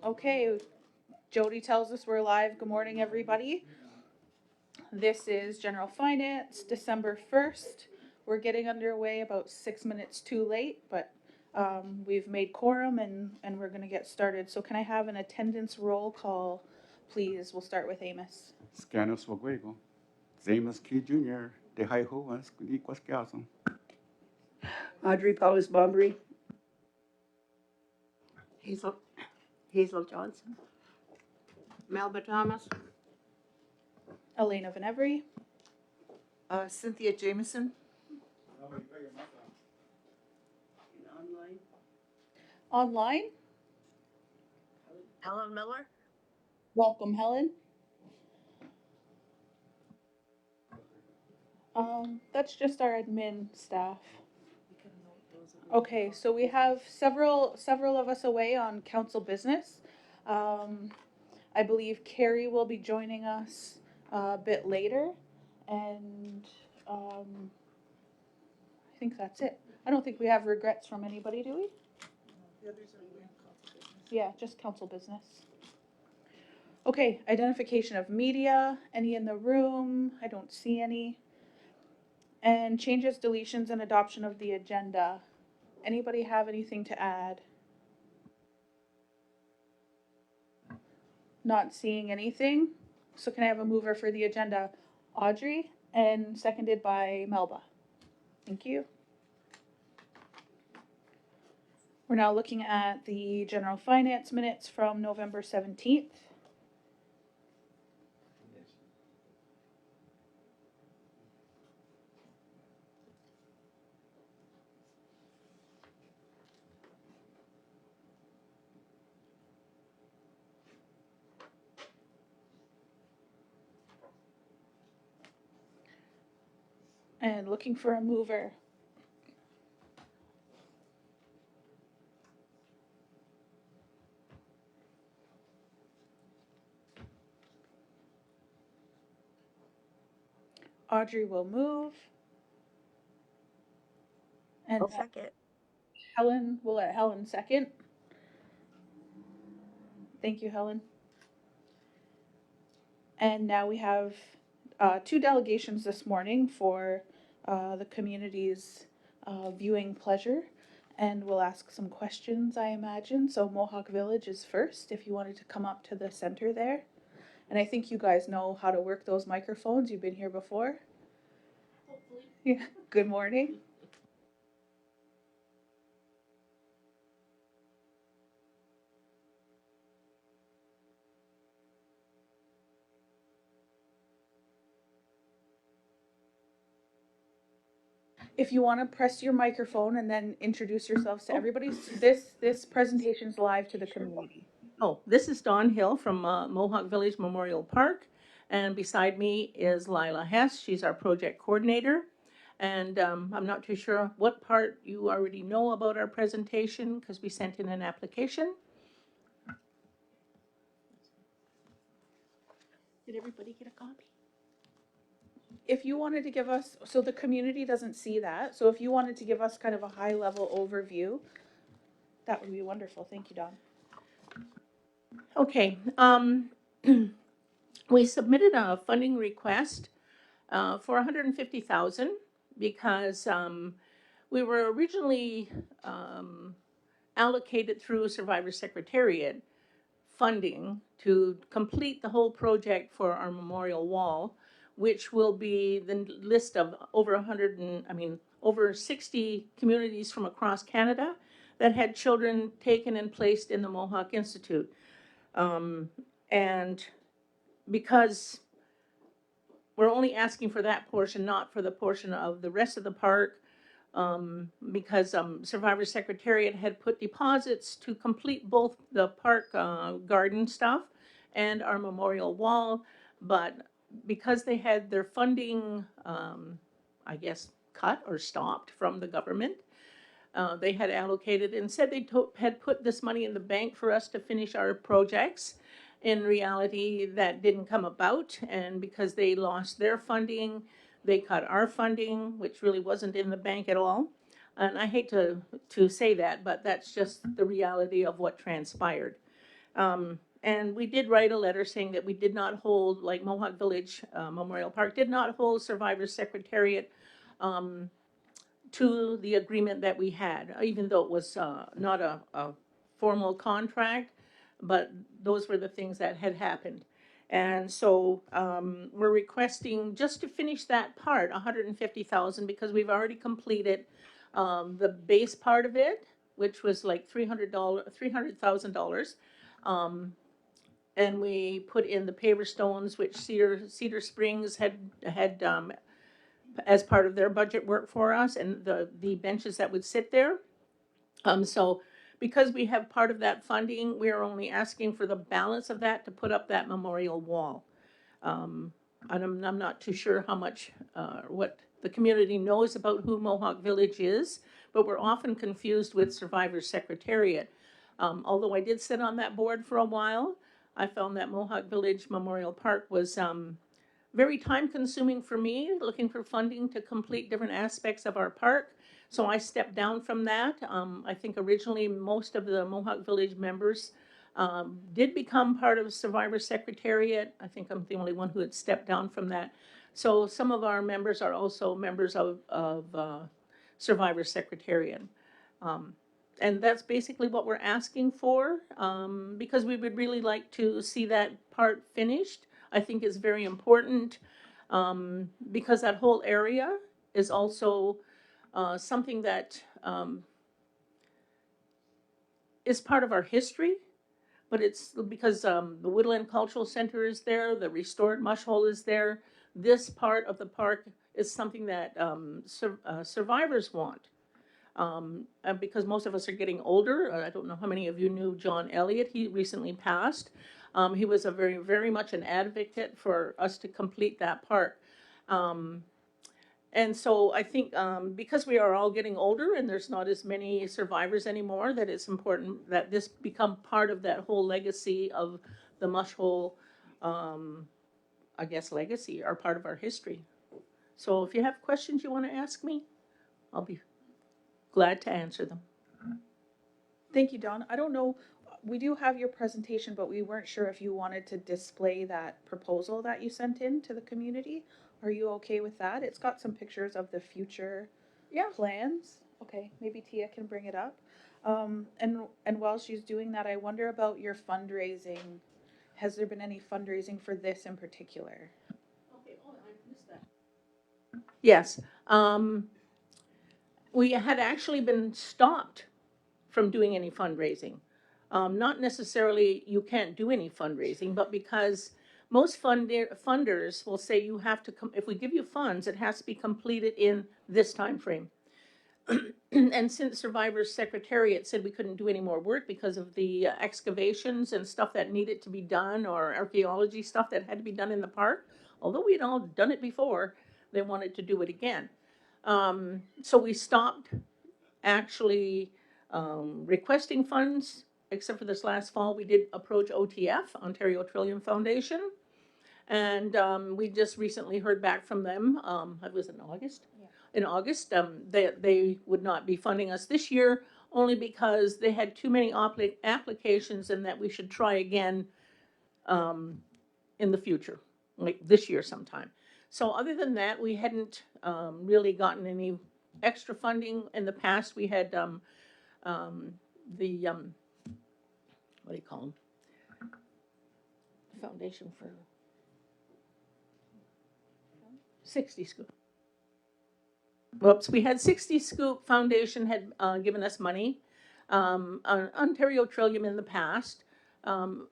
Okay, Jody tells us we're live. Good morning, everybody. This is General Finance, December 1st. We're getting underway about 6 minutes too late, but we've made quorum and we're going to get started. So can I have an attendance roll call, please? We'll start with Amos. Scanus Waguego, Zamus Key Jr., De Hai Ho, and Squeaquas Gasm. Audrey Paulus Bombery. Hazel Johnson. Melba Thomas. Elena Van Every. Cynthia Jameson. Online. Helen Miller. Welcome, Helen. That's just our admin staff. Okay, so we have several of us away on council business. I believe Carrie will be joining us a bit later, and I think that's it. I don't think we have regrets from anybody, do we? Yeah, just council business. Okay, identification of media. Any in the room? I don't see any. And changes, deletions, and adoption of the agenda. Anybody have anything to add? Not seeing anything. So can I have a mover for the agenda? Audrey, and seconded by Melba. Thank you. We're now looking at the general finance minutes from November 17th. And looking for a mover. Audrey will move. And I'll second. Helen, we'll let Helen second. Thank you, Helen. And now we have two delegations this morning for the community's viewing pleasure. And we'll ask some questions, I imagine. So Mohawk Village is first, if you wanted to come up to the center there. And I think you guys know how to work those microphones. You've been here before. Hopefully. Yeah. Good morning. If you want to press your microphone and then introduce yourselves to everybody, this presentation is live to the community. Oh, this is Dawn Hill from Mohawk Village Memorial Park, and beside me is Lila Hess. She's our project coordinator, and I'm not too sure what part you already know about our presentation because we sent in an application. Did everybody get a copy? If you wanted to give us, so the community doesn't see that, so if you wanted to give us kind of a high level overview, that would be wonderful. Thank you, Dawn. Okay, we submitted a funding request for $150,000 because we were originally allocated through Survivor Secretariat funding to complete the whole project for our memorial wall, which will be the list of over 60 communities from across Canada that had children taken and placed in the Mohawk Institute. And because we're only asking for that portion, not for the portion of the rest of the park, because Survivor Secretariat had put deposits to complete both the park garden stuff and our memorial wall, but because they had their funding, I guess, cut or stopped from the government, they had allocated and said they had put this money in the bank for us to finish our projects. In reality, that didn't come about, and because they lost their funding, they cut our funding, which really wasn't in the bank at all. And I hate to say that, but that's just the reality of what transpired. And we did write a letter saying that we did not hold, like Mohawk Village Memorial Park did not hold Survivor Secretariat to the agreement that we had, even though it was not a formal contract, but those were the things that had happened. And so we're requesting just to finish that part, 150,000, because we've already completed the base part of it, which was like $300,000. And we put in the paver stones, which Cedar Springs had as part of their budget work for us, and the benches that would sit there. So because we have part of that funding, we are only asking for the balance of that to put up that memorial wall. And I'm not too sure how much, what the community knows about who Mohawk Village is, but we're often confused with Survivor Secretariat. Although I did sit on that board for a while, I found that Mohawk Village Memorial Park was very time consuming for me, looking for funding to complete different aspects of our park. So I stepped down from that. I think originally most of the Mohawk Village members did become part of Survivor Secretariat. I think I'm the only one who had stepped down from that. So some of our members are also members of Survivor Secretariat. And that's basically what we're asking for, because we would really like to see that part finished. I think it's very important, because that whole area is also something that is part of our history, but it's because the Woodland Cultural Center is there, the restored mush hole is there. This part of the park is something that survivors want. Because most of us are getting older. I don't know how many of you knew John Elliott. He recently passed. He was a very, very much an advocate for us to complete that park. And so I think because we are all getting older and there's not as many survivors anymore, that it's important that this become part of that whole legacy of the mush hole, I guess, legacy, or part of our history. So if you have questions you want to ask me, I'll be glad to answer them. Thank you, Dawn. I don't know, we do have your presentation, but we weren't sure if you wanted to display that proposal that you sent in to the community. Are you okay with that? It's got some pictures of the future plans. Okay, maybe Tia can bring it up. And while she's doing that, I wonder about your fundraising. Has there been any fundraising for this in particular? Okay, I missed that. Yes. We had actually been stopped from doing any fundraising. Not necessarily you can't do any fundraising, but because most funders will say you have to, if we give you funds, it has to be completed in this time frame. And since Survivor Secretariat said we couldn't do any more work because of the excavations and stuff that needed to be done, or archaeology stuff that had to be done in the park, although we'd all done it before, they wanted to do it again. So we stopped actually requesting funds, except for this last fall. We did approach OTF, Ontario Trillium Foundation, and we just recently heard back from them. It was in August. Yeah. In August, they would not be funding us this year, only because they had too many applications, and that we should try again in the future, like this year sometime. So other than that, we hadn't really gotten any extra funding. In the past, we had the what do you call them? Foundation for 60 Scoop. Whoops, we had 60 Scoop Foundation had given us money. Ontario Trillium in the past.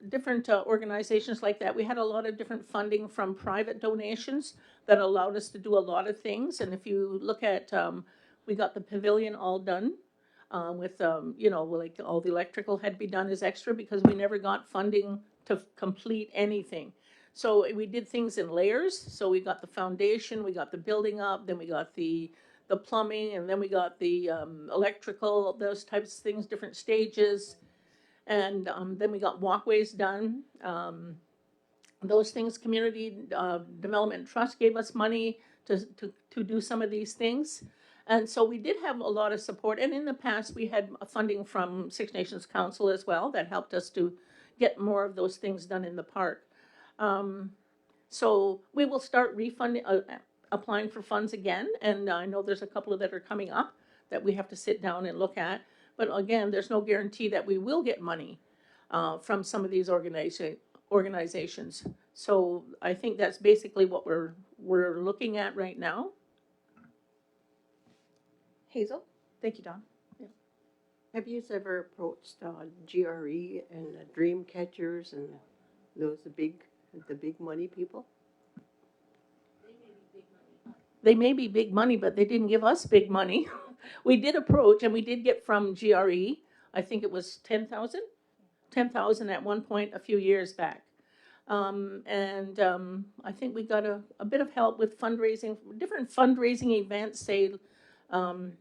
Different organizations like that. We had a lot of different funding from private donations that allowed us to do a lot of things. And if you look at, we got the pavilion all done with, like all the electrical had to be done as extra because we never got funding to complete anything. So we did things in layers. So we got the foundation, we got the building up, then we got the plumbing, and then we got the electrical, those types of things, different stages. And then we got walkways done. Those things, Community Development Trust gave us money to do some of these things. And so we did have a lot of support. And in the past, we had funding from Six Nations Council as well that helped us to get more of those things done in the park. So we will start refunding, applying for funds again. And I know there's a couple of that are coming up that we have to sit down and look at. But again, there's no guarantee that we will get money from some of these organizations. So I think that's basically what we're looking at right now. Hazel? Thank you, Don. Have you ever approached GRE and Dream Catchers and those the big money people? They may be big money, but they didn't give us big money. We did approach, and we did get from GRE, I think it was 10,000? 10,000 at one point a few years back. I think we got a bit of help with fundraising, different fundraising events, say, from,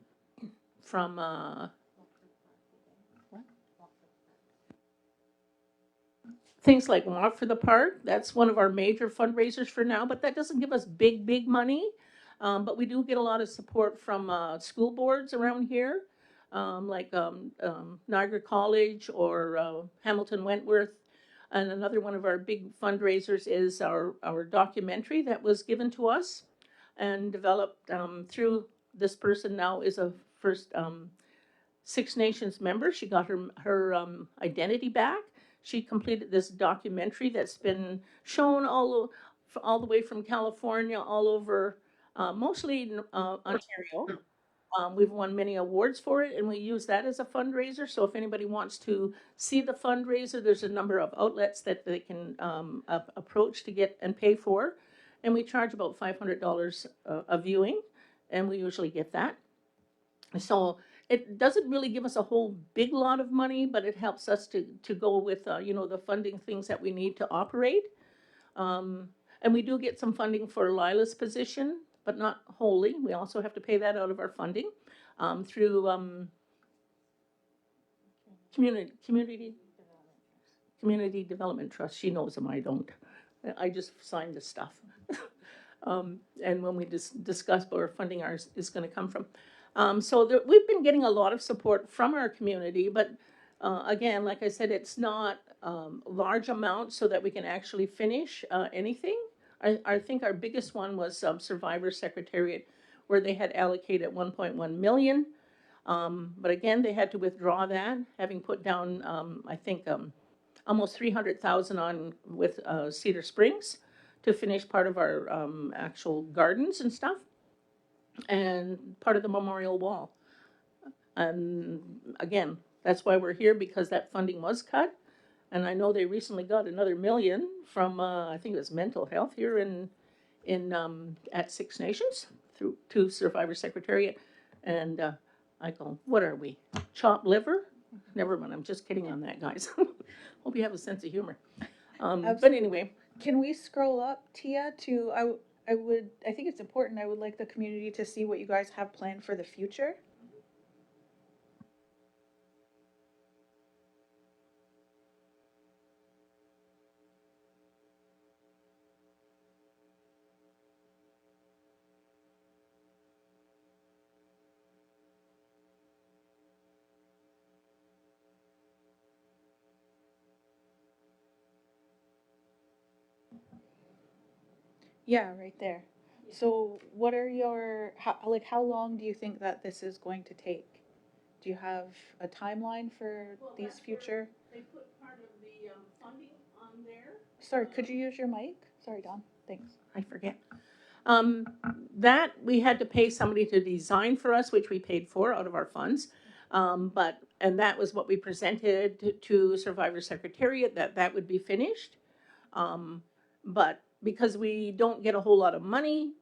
things like Walk for the Park. That's one of our major fundraisers for now, but that doesn't give us big money. But we do get a lot of support from school boards around here, like Niagara College or Hamilton Wentworth. And another one of our big fundraisers is our documentary that was given to us and developed through this person now is a first Six Nations member. She got her identity back. She completed this documentary that's been shown all the way from California, all over, mostly in Ontario. We've won many awards for it, and we use that as a fundraiser. So if anybody wants to see the fundraiser, there's a number of outlets that they can approach to get and pay for. And we charge about $500 a viewing, and we usually get that. So it doesn't really give us a whole big lot of money, but it helps us to go with, the funding things that we need to operate. And we do get some funding for Lila's position, but not wholly. We also have to pay that out of our funding through community development trust. She knows them, I don't. I just signed the stuff. And when we discuss where funding ours is going to come from. We've been getting a lot of support from our community, but again, like I said, it's not large amounts so that we can actually finish anything. I think our biggest one was Survivor Secretariat, where they had allocated 1.1 million. But again, they had to withdraw that, having put down, I think, almost 300,000 on with Cedar Springs to finish part of our actual gardens and stuff, and part of the memorial wall. And again, that's why we're here, because that funding was cut. And I know they recently got another $1 million from I think it was mental health here in at Six Nations to Survivor Secretariat. And I go, what are we? Chopped liver? Never mind, I'm just kidding on that, guys. Hope you have a sense of humor. But anyway. Can we scroll up, Tia, to, I think it's important, I would like the community to see what you guys have planned for the future. Yeah, right there. So what are how long do you think that this is going to take? Do you have a timeline for these future? They put part of the funding on there. Sorry, could you use your mic? Sorry, Don. Thanks. I forget. That we had to pay somebody to design for us, which we paid for out of our funds. And that was what we presented to Survivor Secretariat, that would be finished. But because we don't get a whole lot of money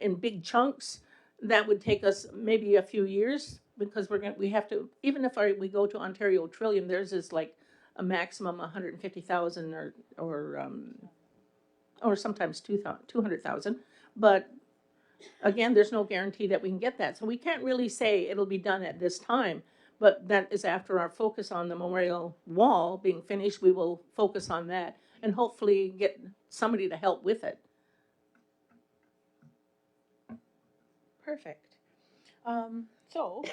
in big chunks, that would take us maybe a few years, because we have to, even if we go to Ontario Trillium, theirs is like a maximum 150,000 or sometimes 200,000. But again, there's no guarantee that we can get that. So we can't really say it'll be done at this time, but that is after our focus on the memorial wall being finished. We will focus on that and hopefully get somebody to help with it. Perfect. So,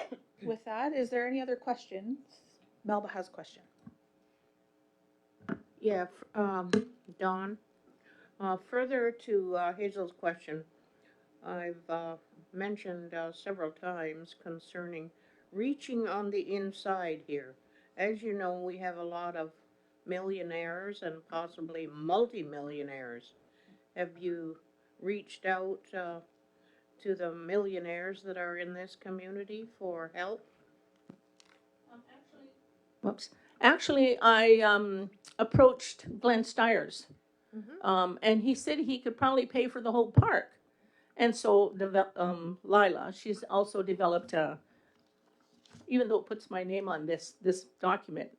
with that, is there any other questions? Melba has a question. Yeah, Dawn, further to Hazel's question, I've mentioned several times concerning reaching on the inside here. As you know, we have a lot of millionaires and possibly multimillionaires. Have you reached out to the millionaires that are in this community for help? Whoops. Actually, I approached Glenn Stiers, and he said he could probably pay for the whole park. And so, Lila, she's also developed a, even though it puts my name on this document,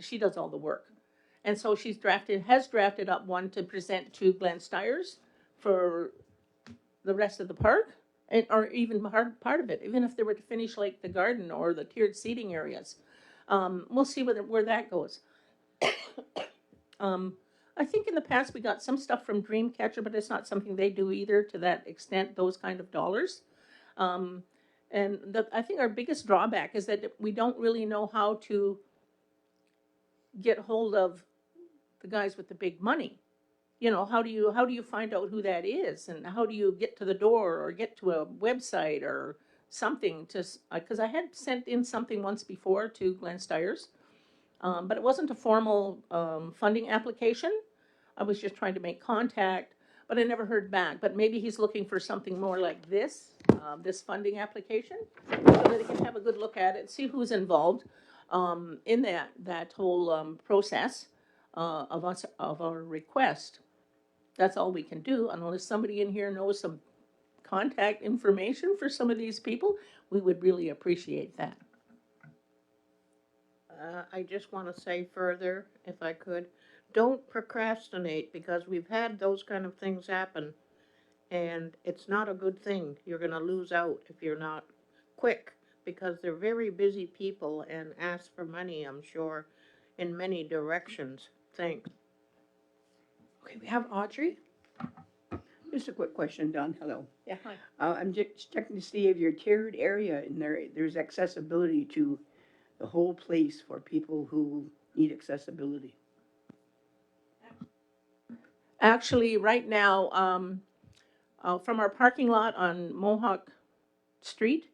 she does all the work. And so has drafted up one to present to Glenn Stiers for the rest of the park, or even part of it, even if they were to finish like the garden or the tiered seating areas. We'll see where that goes. I think in the past we got some stuff from Dreamcatcher, but it's not something they do either to that extent, those kind of dollars. I think our biggest drawback is that we don't really know how to get hold of the guys with the big money. You know, how do you find out who that is, and how do you get to the door or get to a website or something to, because I had sent in something once before to Glenn Stiers, but it wasn't a formal funding application. I was just trying to make contact, but I never heard back. But maybe he's looking for something more like this funding application, so that he can have a good look at it, see who's involved in that whole process of our request. That's all we can do, unless somebody in here knows some contact information for some of these people. We would really appreciate that. I just want to say further, if I could, don't procrastinate, because we've had those kind of things happen, and it's not a good thing. You're going to lose out if you're not quick, because they're very busy people and ask for money, I'm sure, in many directions. Thanks. Okay, we have Audrey. Just a quick question, Don. Hello. Yeah, hi. I'm just checking to see if your tiered area in there's accessibility to the whole place for people who need accessibility. Actually, right now, from our parking lot on Mohawk Street,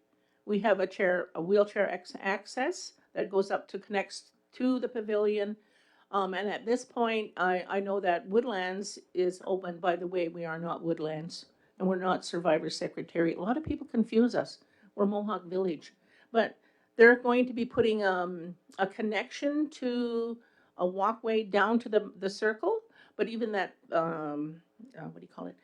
we have a wheelchair access that goes up to connects to the pavilion. And at this point, I know that Woodlands is open. By the way, we are not Woodlands, and we're not Survivor Secretariat. A lot of people confuse us. We're Mohawk Village, but they're going to be putting a connection to a walkway down to the circle. But even that, what do you call it?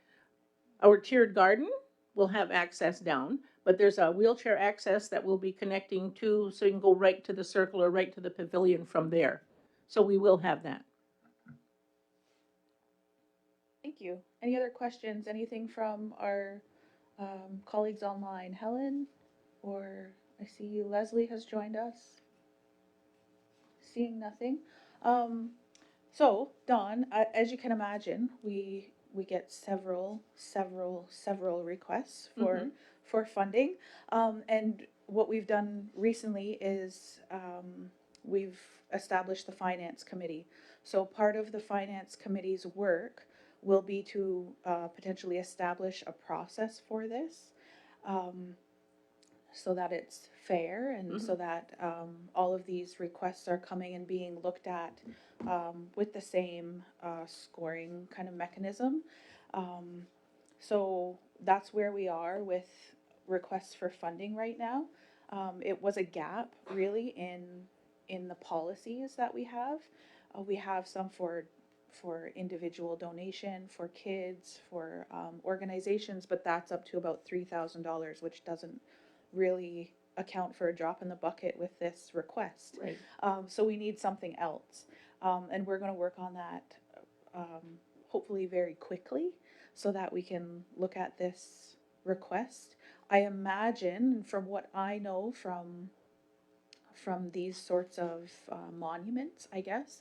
Our tiered garden will have access down, but there's a wheelchair access that will be connecting to, so you can go right to the circle or right to the pavilion from there. So we will have that. Thank you. Any other questions? Anything from our colleagues online? Helen, or I see Leslie has joined us. Seeing nothing. So, Dawn, as you can imagine, we get several requests for funding, and what we've done recently is we've established the finance committee. So part of the finance committee's work will be to potentially establish a process for this. So that it's fair and so that all of these requests are coming and being looked at with the same scoring kind of mechanism. So that's where we are with requests for funding right now. It was a gap really in the policies that we have. We have some for individual donation, for kids, for organizations, but that's up to about $3,000, which doesn't really account for a drop in the bucket with this request. Right. So we need something else. And we're going to work on that hopefully very quickly so that we can look at this request. I imagine, from what I know from these sorts of monuments, I guess,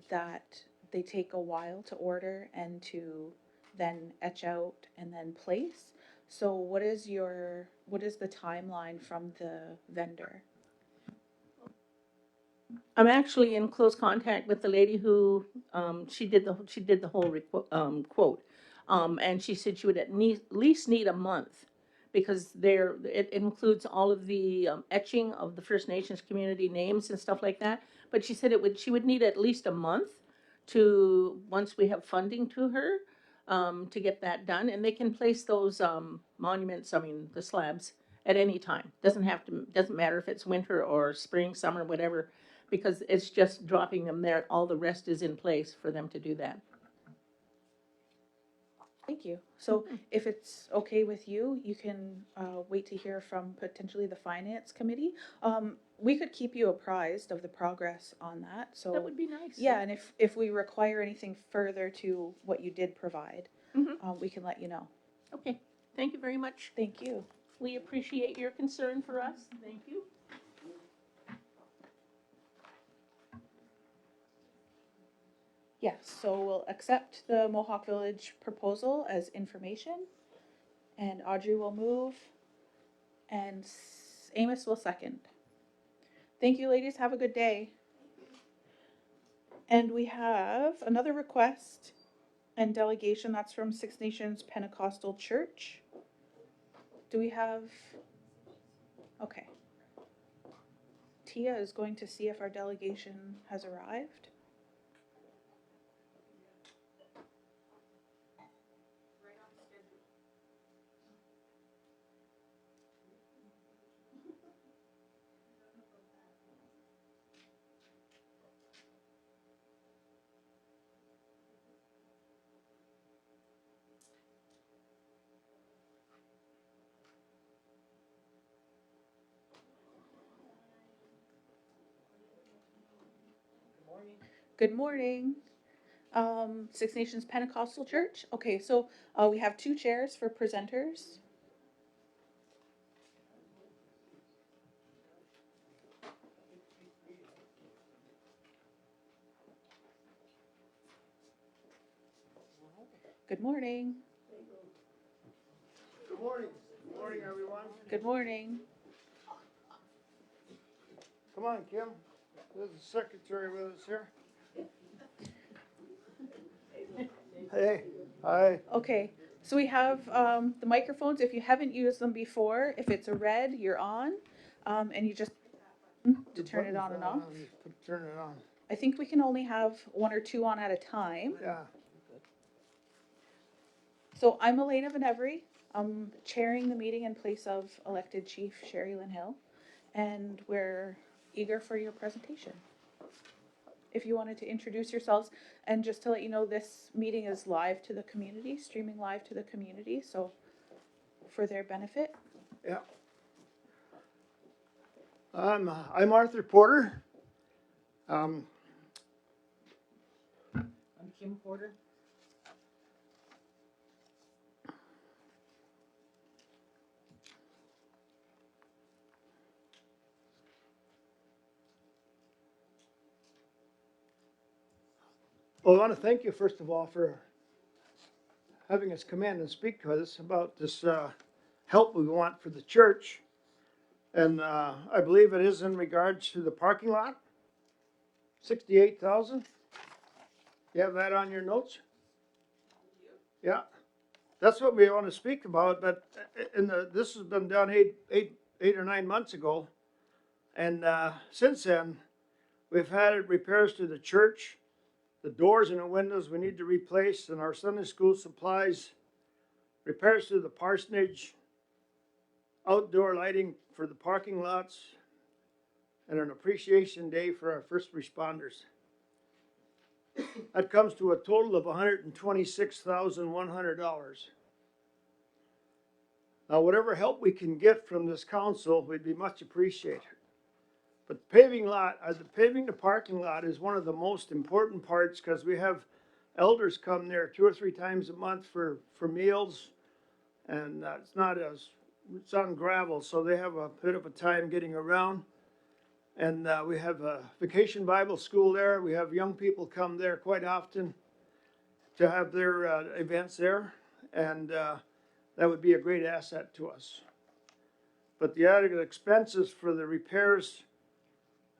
that they take a while to order and to then etch out and then place. So what is the timeline from the vendor? I'm actually in close contact with the lady who, she did the whole quote. And she said she would at least need a month, because it includes all of the etching of the First Nations community names and stuff like that. But she said she would need at least a month once we have funding to her, to get that done. And they can place those, monuments, I mean, the slabs, at any time. Doesn't matter if it's winter or spring, summer, whatever, because it's just dropping them there. All the rest is in place for them to do that. Thank you. So if it's okay with you, you can wait to hear from potentially the finance committee. We could keep you apprised of the progress on that. So That would be nice. yeah, and if we require anything further to what you did provide, we can let you know. Okay, thank you very much. Thank you. We appreciate your concern for us. Thank you. Yes, so we'll accept the Mohawk Village proposal as information, and Audrey will move, and Amos will second. Thank you, ladies. Have a good day. And we have another request and delegation. That's from Six Nations Pentecostal Church. Do we have? Okay. Tia is going to see if our delegation has arrived. Good morning. Six Nations Pentecostal Church. Okay, so we have 2 chairs for presenters. Good morning. Good morning. Good morning, everyone. Good morning. Come on, Kim. There's the secretary with us here. Hey, hi. Okay, so we have the microphones. If you haven't used them before, if it's a red, you're on, and you just to turn it on and off. Turn it on. I think we can only have 1 or 2 on at a time. Yeah. So I'm Elena Van Every. I'm chairing the meeting in place of elected Chief Sherry Lynn Hill, and we're eager for your presentation. If you wanted to introduce yourselves, and just to let you know, this meeting is live to the community, streaming live to the community, so for their benefit. Yeah. I'm Arthur Porter. I'm Kim Porter. Well, I want to thank you, first of all, for having us come in and speak to us about this help we want for the church. And I believe it is in regards to the parking lot. 68,000. You have that on your notes? Yeah. That's what we want to speak about, but this has been done eight or 9 months ago. And since then, we've had repairs to the church. The doors and the windows we need to replace, and our Sunday school supplies, repairs to the parsonage, outdoor lighting for the parking lots, and an appreciation day for our first responders. That comes to a total of $126,100. Now, whatever help we can get from this council, we'd be much appreciated. But the paving the parking lot is one of the most important parts, because we have elders come there 2 or 3 times a month for meals, and it's on gravel, so they have a bit of a time getting around. And we have a vacation Bible school there. We have young people come there quite often to have their events there. And that would be a great asset to us. But the added expenses for the repairs,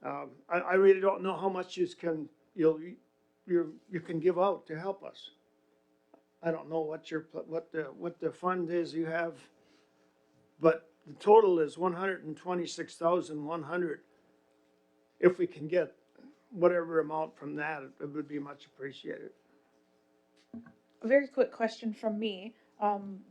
I really don't know how much you can give out to help us. I don't know what the fund is you have, but the total is 126,100. If we can get whatever amount from that, it would be much appreciated. A very quick question from me.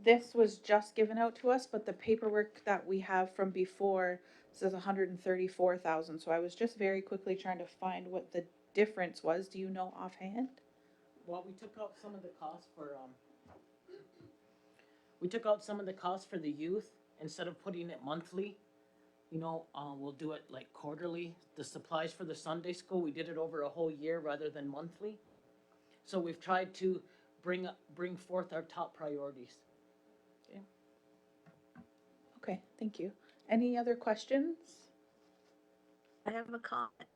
This was just given out to us, but the paperwork that we have from before says 134,000. So I was just very quickly trying to find what the difference was. Do you know offhand? Well, we took out some of the costs for we took out some of the costs for the youth instead of putting it monthly. We'll do it like quarterly. The supplies for the Sunday school, we did it over a whole year rather than monthly. So we've tried to bring forth our top priorities. Okay, thank you. Any other questions? I have a comment.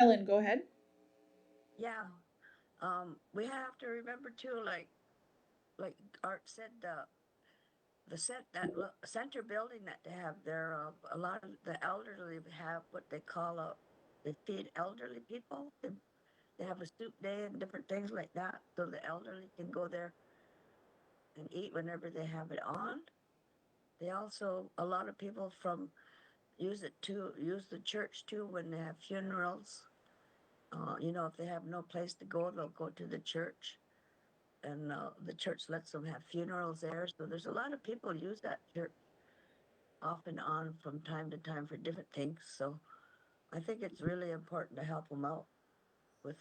Ellen, go ahead. Yeah. We have to remember too, like Art said, that center building that they have there. A lot of the elderly have what they call they feed elderly people. They have a soup day and different things like that, so the elderly can go there and eat whenever they have it on. They also, a lot of people use the church too when they have funerals. If they have no place to go, they'll go to the church, and the church lets them have funerals there. So there's a lot of people use that church off and on from time to time for different things. So I think it's really important to help them out with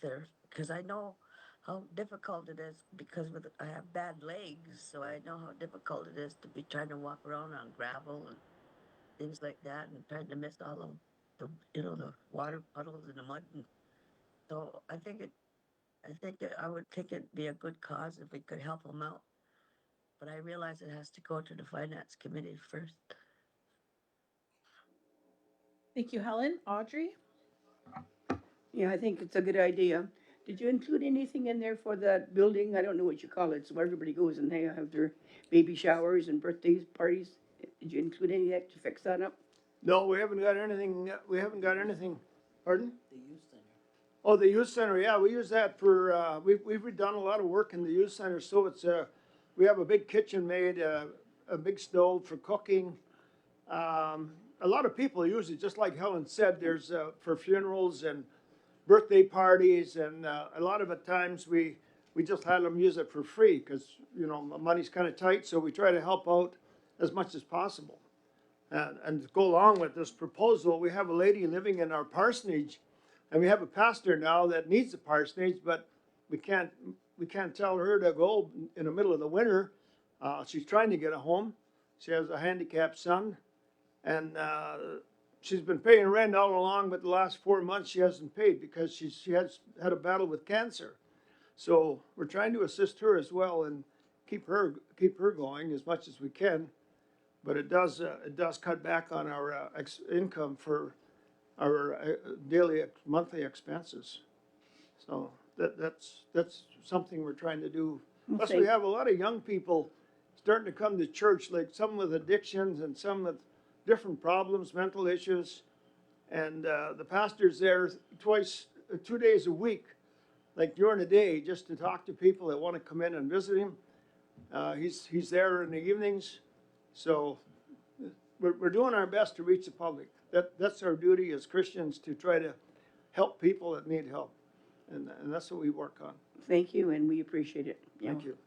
because I know how difficult it is because I have bad legs, so I know how difficult it is to be trying to walk around on gravel and things like that, and trying to miss all of the water puddles and the mud. And so I would think it'd be a good cause if we could help them out. But I realize it has to go to the finance committee first. Thank you, Helen. Audrey? Yeah, I think it's a good idea. Did you include anything in there for that building? I don't know what you call it, so everybody goes and they have their baby showers and birthdays, parties. Did you include any of that to fix that up? No, we haven't got anything, pardon? The youth center. Oh, the youth center, yeah, we use that for, we've done a lot of work in the youth center, so we have a big kitchen made, a big stove for cooking. A lot of people use it, just like Helen said, there's, for funerals and birthday parties, and, a lot of the times we just had them use it for free, because, money's kind of tight, so we try to help out as much as possible. And to go along with this proposal, we have a lady living in our parsonage, and we have a pastor now that needs a parsonage, but we can't tell her to go in the middle of the winter. She's trying to get a home. She has a handicapped son, and she's been paying rent all along, but the last 4 months she hasn't paid because she has had a battle with cancer. So we're trying to assist her as well and keep her going as much as we can. But it does cut back on our income for our monthly expenses. So that's something we're trying to do. Plus, we have a lot of young people starting to come to church, like some with addictions and some with different problems, mental issues. And the pastor's there 2 days a week, like during the day, just to talk to people that want to come in and visit him. He's there in the evenings. So we're doing our best to reach the public. That's our duty as Christians, to try to help people that need help. And that's what we work on. Thank you, and we appreciate it. Yeah. Thank you.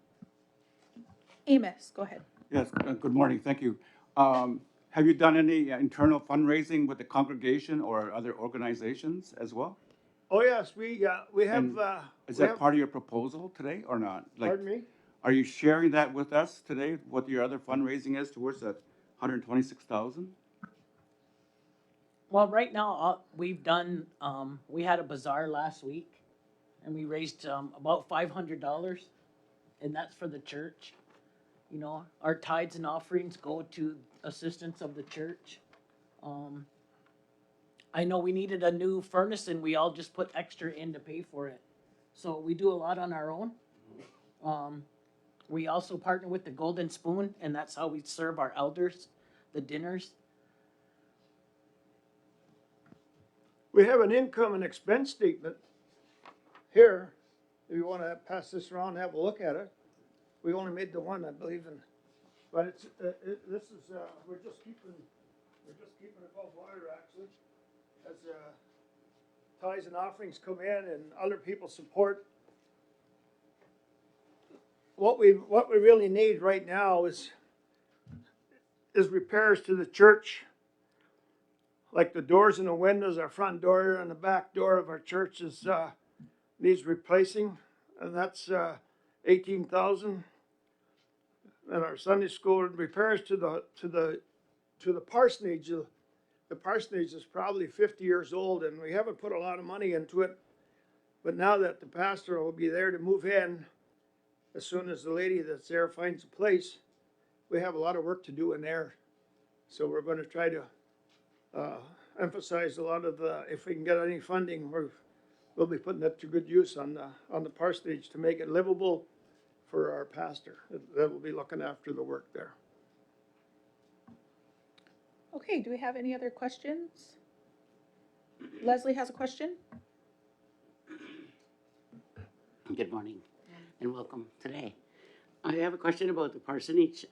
Amos, go ahead. Yes, good morning, thank you. Have you done any internal fundraising with the congregation or other organizations as well? Oh, yes, we have. And is that part of your proposal today or not? Pardon me? Are you sharing that with us today, what your other fundraising is towards that 126,000? Well, right now, we've done, we had a bazaar last week, and we raised about $500, and that's for the church. Our tithes and offerings go to assistance of the church. I know we needed a new furnace, and we all just put extra in to pay for it. So we do a lot on our own. We also partner with the Golden Spoon, and that's how we serve our elders the dinners. We have an income and expense statement here. If you wanna pass this around and have a look at it. We only made the one, I believe, in, but it's, this is, we're just keeping it above water actually. As, tithes and offerings come in and other people support. What we really need right now is repairs to the church. Like the doors and the windows, our front door and the back door of our church is, needs replacing, and that's, 18,000. And our Sunday school repairs to the parsonage. The parsonage is probably 50 years old, and we haven't put a lot of money into it. But now that the pastor will be there to move in, as soon as the lady that's there finds a place, we have a lot of work to do in there. So we're going to try to emphasize a lot of the, if we can get any funding, we'll be putting that to good use on the parsonage to make it livable for our pastor that will be looking after the work there. Okay, do we have any other questions? Leslie has a question. Good morning and welcome today. I have a question about the parsonage.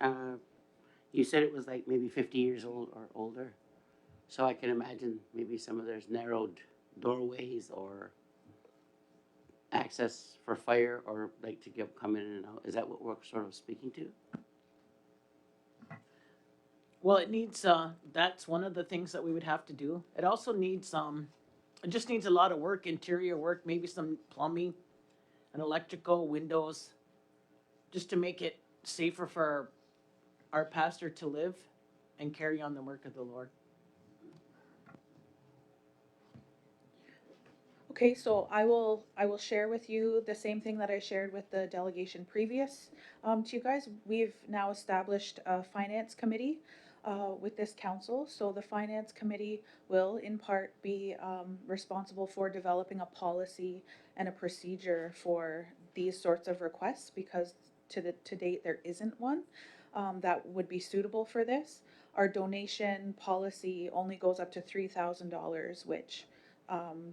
You said it was like maybe 50 years old or older. So I can imagine maybe some of there's narrowed doorways or access for fire or like to come in and out. Is that what we're sort of speaking to? Well, it needs, that's one of the things that we would have to do. It also needs, it just needs a lot of work, interior work, maybe some plumbing and electrical, windows, just to make it safer for our pastor to live and carry on the work of the Lord. Okay, so I will share with you the same thing that I shared with the delegation previous to you guys. We've now established a finance committee with this council. So the finance committee will in part be responsible for developing a policy and a procedure for these sorts of requests, because to date there isn't one that would be suitable for this. Our donation policy only goes up to $3,000, which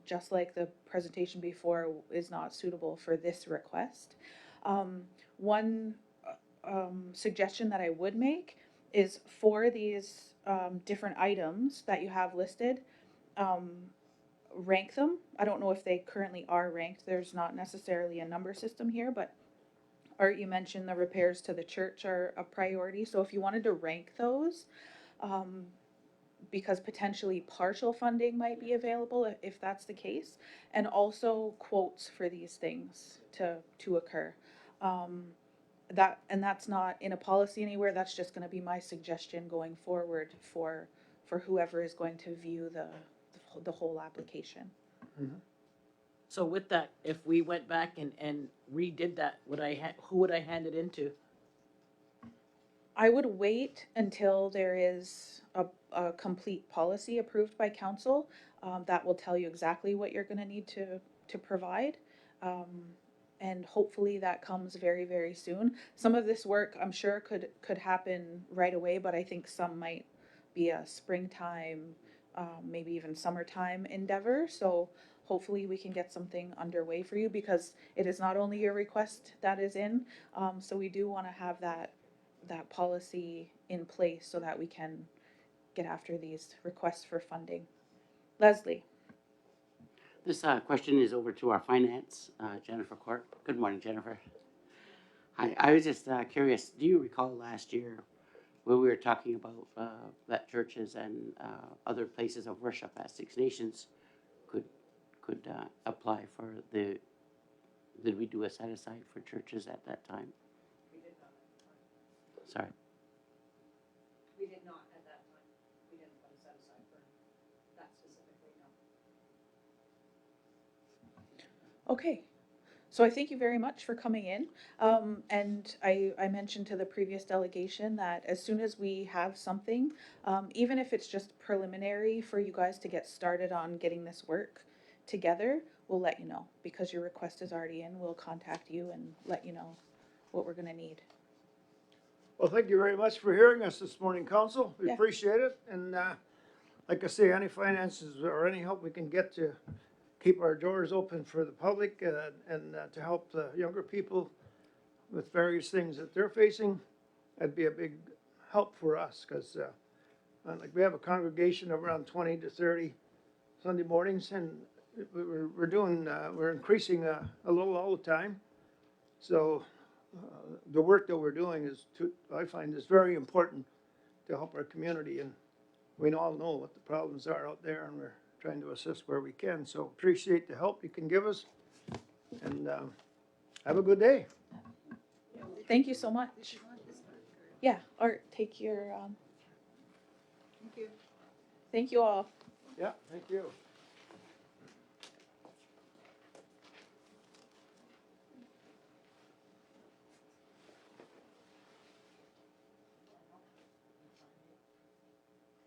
just like the presentation before, is not suitable for this request. One suggestion that I would make is for these different items that you have listed, rank them. I don't know if they currently are ranked. There's not necessarily a number system here, but Art, you mentioned the repairs to the church are a priority. So if you wanted to rank those, because potentially partial funding might be available if that's the case, and also quotes for these things to occur. That's not in a policy anywhere. That's just going to be my suggestion going forward for whoever is going to view the whole application. Mm-hmm. So with that, if we went back and redid that, who would I hand it into? I would wait until there is a complete policy approved by council that will tell you exactly what you're going to need to provide. And hopefully that comes very, very soon. Some of this work I'm sure could happen right away, but I think some might be a springtime, maybe even summertime endeavor. So hopefully we can get something underway for you, because it is not only your request that is in. So we do want to have that policy in place so that we can get after these requests for funding. Leslie. This question is over to our finance, Jennifer Court. Good morning, Jennifer. Hi, I was just curious, do you recall last year when we were talking about that churches and other places of worship at Six Nations could apply for did we do a set aside for churches at that time? We did not at that time. Sorry. We did not at that time. We didn't put a set aside for that specifically, no. Okay. So I thank you very much for coming in. And I mentioned to the previous delegation that as soon as we have something, even if it's just preliminary for you guys to get started on getting this work together, we'll let you know, because your request is already in. We'll contact you and let you know what we're gonna need. Well, thank you very much for hearing us this morning, council. We Yeah. appreciate it. And, like I say, any finances or any help we can get to keep our doors open for the public, and to help the younger people with various things that they're facing, that'd be a big help for us, because, like, we have a congregation of around 20 to 30 Sunday mornings, and we're increasing a little all the time. So the work that we're doing I find is very important to help our community, and we all know what the problems are out there, and we're trying to assist where we can. So appreciate the help you can give us, and have a good day. Thank you so much. Yeah, Art, take your, Thank you. thank you all. Yeah, thank you.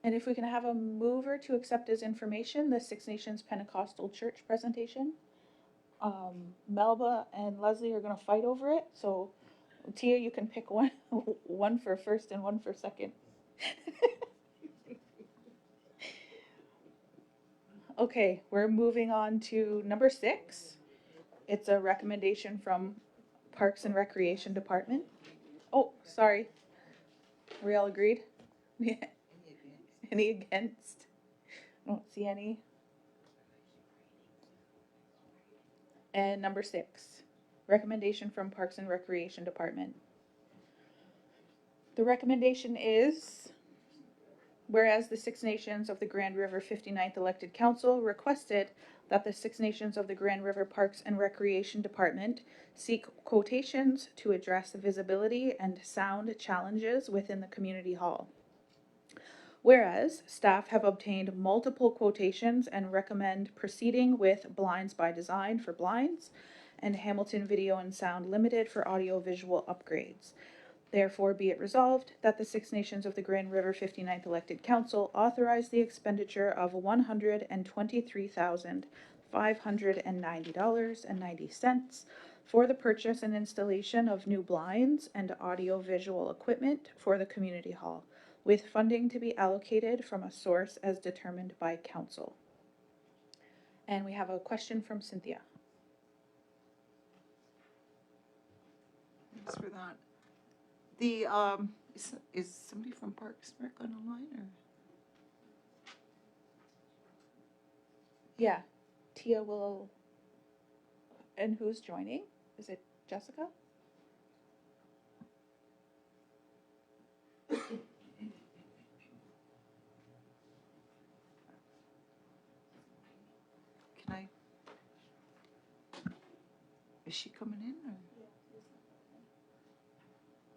And if we can have a mover to accept as information, the Six Nations Pentecostal Church presentation. Melba and Leslie are gonna fight over it, so Tia, you can pick one, one for first and one for second. Okay, we're moving on to number 6. It's a recommendation from Parks and Recreation Department. Oh, sorry. We all agreed? Yeah. Any against? I don't see any. And number 6, recommendation from Parks and Recreation Department. The recommendation is, whereas the Six Nations of the Grand River 59th Elected Council requested that the Six Nations of the Grand River Parks and Recreation Department seek quotations to address visibility and sound challenges within the community hall. Whereas staff have obtained multiple quotations and recommend proceeding with Blinds by Design for blinds and Hamilton Video and Sound Limited for audio-visual upgrades. Therefore, be it resolved that the Six Nations of the Grand River 59th Elected Council authorize the expenditure of $123,590.90 for the purchase and installation of new blinds and audio-visual equipment for the community hall, with funding to be allocated from a source as determined by council. And we have a question from Cynthia. Thanks for that. The, is somebody from Parks and Rec on the line, or? Yeah, Tia will, and who's joining? Is it Jessica? Can I? Is she coming in, or?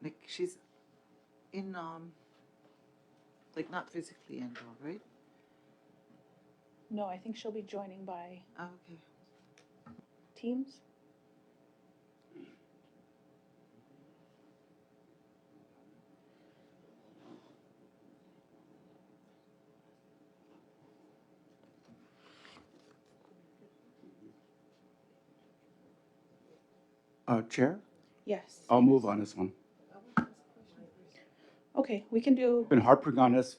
Like, she's in, like, not physically in though, right? No, I think she'll be joining by Oh, okay. Teams. Chair, Yes. I'll move on this one. Okay, we can do, Been harping on this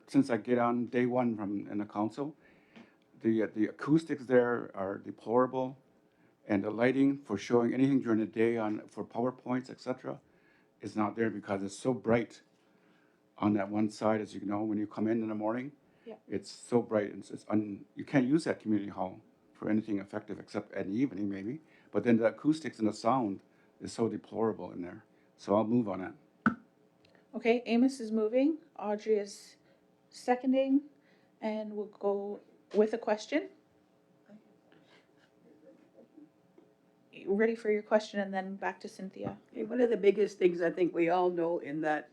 since I get on day one in the council. The acoustics there are deplorable, and the lighting for showing anything during the day for PowerPoints, etc., is not there because it's so bright on that one side, as you know, when you come in the morning. Yeah. It's so bright, and you can't use that community hall for anything effective except at the evening maybe. But then the acoustics and the sound is so deplorable in there. So I'll move on it. okay, Amos is moving, Audrey is seconding, and we'll go with a question. You ready for your question, and then back to Cynthia. Okay, one of the biggest things I think we all know in that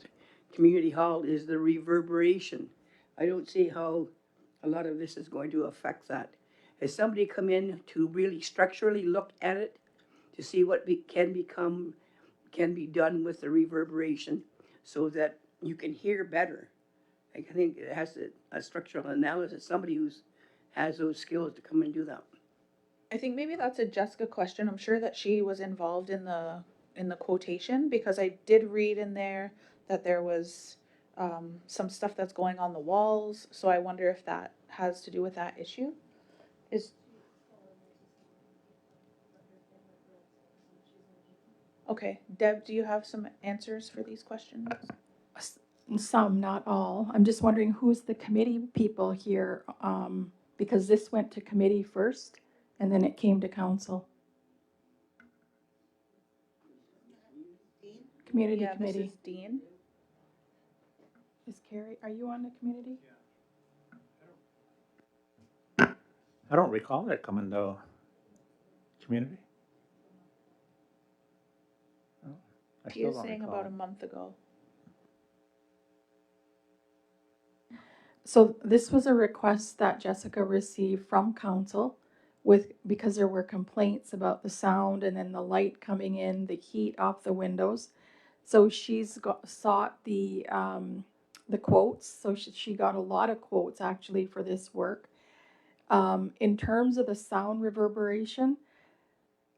community hall is the reverberation. I don't see how a lot of this is going to affect that. Has somebody come in to really structurally look at it to see what can be done with the reverberation so that you can hear better? I think it has a structural analysis, somebody who's has those skills to come and do that. I think maybe that's a Jessica question. I'm sure that she was involved in the in the quotation, because I did read in there that there was some stuff that's going on the walls, so I wonder if that has to do with that issue. Is okay, Deb, do you have some answers for these questions? Some, not all. I'm just wondering who's the committee people here, because this went to committee first and then it came to council. Community Yeah, committee. this is Dean. Is Carrie, are you on the community? I don't recall it coming to community. No, I He still is don't saying recall about it. a month ago. So this was a request that Jessica received from council because there were complaints about the sound and then the light coming in, the heat off the windows. So she's sought the quotes. So she got a lot of quotes actually for this work. In terms of the sound reverberation,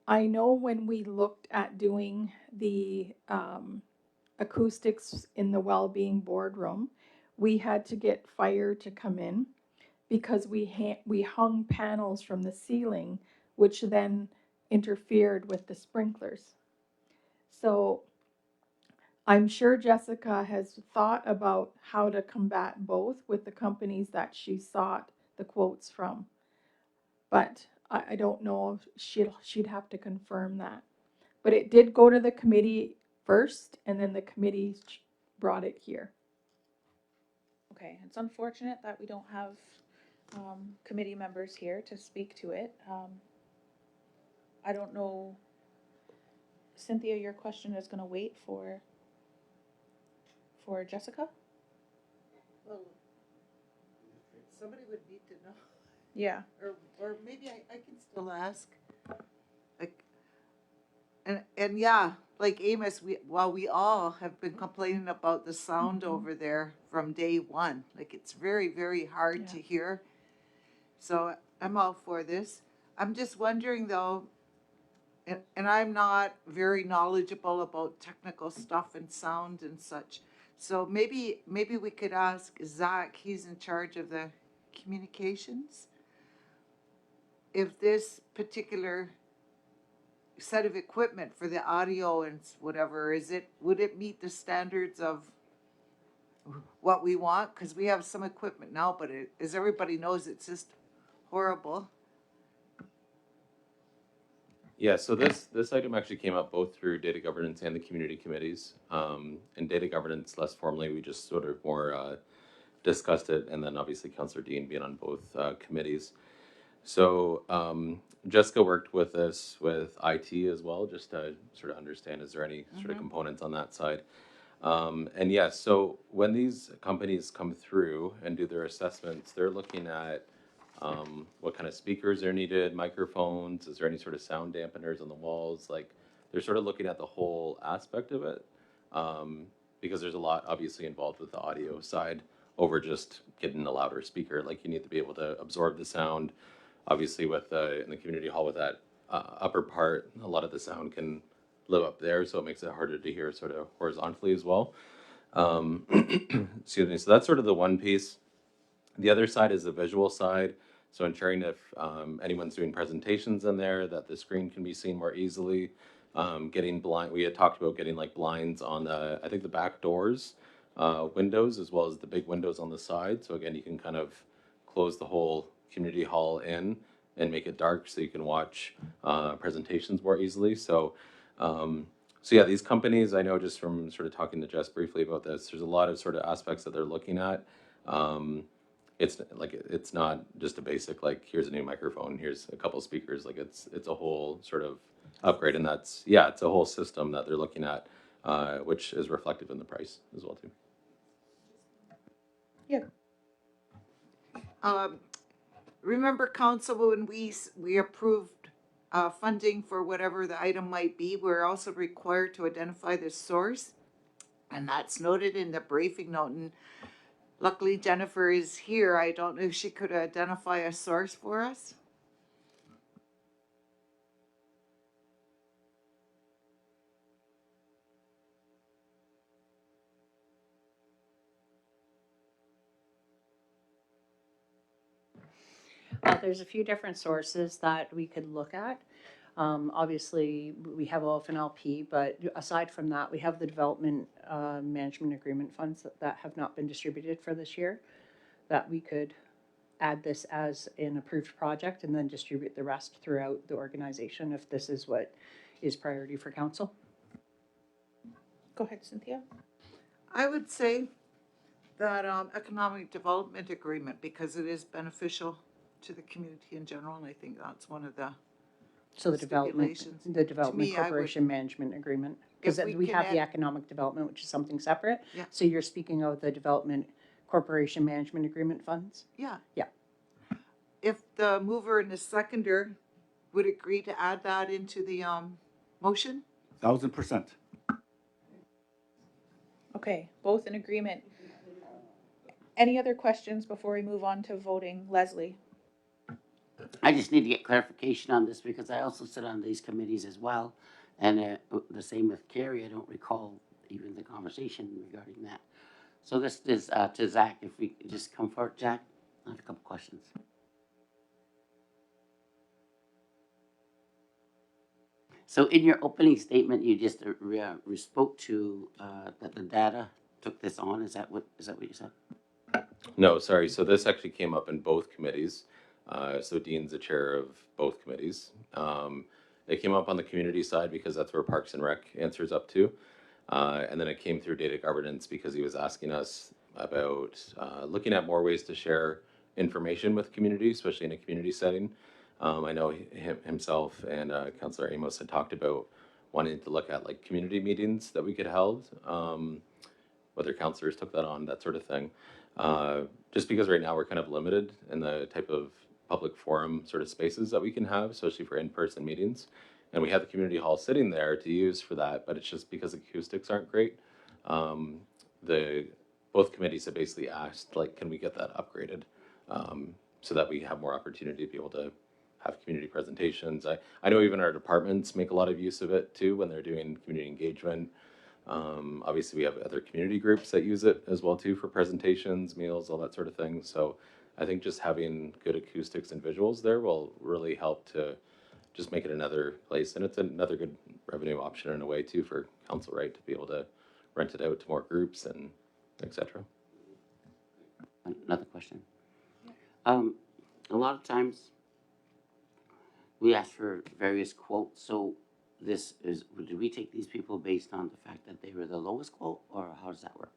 I know when we looked at doing the acoustics in the well-being boardroom, we had to get fire to come in because we hung panels from the ceiling, which then interfered with the sprinklers. So I'm sure Jessica has thought about how to combat both with the companies that she sought the quotes from. But I don't know if she'd have to confirm that. But it did go to the committee first, and then the committee brought it here. Okay, it's unfortunate that we don't have committee members here to speak to it. I don't know, Cynthia, your question is gonna wait for Jessica? Well, somebody would need to know, Yeah. or maybe I can still ask. Like, and yeah, like Amos, we all have been complaining about the sound over there from day one. Like it's very, very hard to hear. So I'm all for this. I'm just wondering though, and I'm not very knowledgeable about technical stuff and sound and such. So maybe we could ask Zach, he's in charge of the communications, if this particular set of equipment for the audio and whatever, would it meet the standards of what we want? Because we have some equipment now, but as everybody knows, it's just horrible. Yeah, so this item actually came up both through data governance and the community committees. In data governance, less formally, we just sort of more discussed it, and then obviously Councillor Dean being on both committees. So Jessica worked with us with IT as well, just to sort of understand, is there any sort of components on that side? And yes, so when these companies come through and do their assessments, they're looking at what kind of speakers are needed, microphones, is there any sort of sound dampeners on the walls? Like they're sort of looking at the whole aspect of it, because there's a lot obviously involved with the audio side over just getting a louder speaker. Like you need to be able to absorb the sound. Obviously with in the community hall with that upper part, a lot of the sound can live up there, so it makes it harder to hear sort of horizontally as well. Excuse me. So that's sort of the one piece. The other side is the visual side. So ensuring if anyone's doing presentations in there, that the screen can be seen more easily. Getting blind, we had talked about getting like blinds on the, I think the back doors, windows, as well as the big windows on the side. So again, you can kind of close the whole community hall in and make it dark so you can watch presentations more easily. So yeah, these companies, I know just from sort of talking to Jess briefly about this, there's a lot of sort of aspects that they're looking at. It's not just a basic, like, here's a new microphone, here's a couple speakers. Like it's a whole sort of upgrade, and it's a whole system that they're looking at, which is reflective in the price as well too. Yeah. Remember, council, when we approved funding for whatever the item might be, we're also required to identify the source, and that's noted in the briefing note. And luckily, Jennifer is here. I don't know if she could identify a source for us. There's a few different sources that we could look at. Obviously, we have OFNLP, but aside from that, we have the development management agreement funds that have not been distributed for this year, that we could add this as an approved project and then distribute the rest throughout the organization if this is what is priority for council. Go ahead, Cynthia. I would say that economic development agreement, because it is beneficial to the community in general, and I think that's one of the So the development me, I would- corporation management agreement, because If we we can have the add- economic development, which is something separate. Yeah. So you're speaking of the development corporation management agreement funds? Yeah. Yeah. If the mover and the seconder would agree to add that into the motion? 1000%. Okay, both in agreement. Any other questions before we move on to voting? Leslie? I just need to get clarification on this because I also sit on these committees as well. And the same with Carrie, I don't recall even the conversation regarding that. So this is to Zach, if we could just come forward, Zach, I have a couple questions. So in your opening statement, you just spoke to that the data took this on. Is that what you said? No, sorry. So this actually came up in both committees. So Dean's the chair of both committees. It came up on the community side because that's where Parks and Rec answers up to. And then it came through data governance because he was asking us about looking at more ways to share information with community, especially in a community setting. I know himself and Councillor Amos had talked about wanting to look at like community meetings that we could hold, whether councillors took that on, that sort of thing. Just because right now we're kind of limited in the type of public forum sort of spaces that we can have, especially for in-person meetings. And we have the community hall sitting there to use for that, but it's just because acoustics aren't great. Both committees have basically asked, like, can we get that upgraded so that we have more opportunity to be able to have community presentations. I know even our departments make a lot of use of it too when they're doing community engagement. Obviously, we have other community groups that use it as well too for presentations, meals, all that sort of thing. So I think just having good acoustics and visuals there will really help to just make it another place. And it's another good revenue option in a way too for council, right, to be able to rent it out to more groups and et cetera. Another question. A lot of times we ask for various quotes. So did we take these people based on the fact that they were the lowest quote, or how does that work?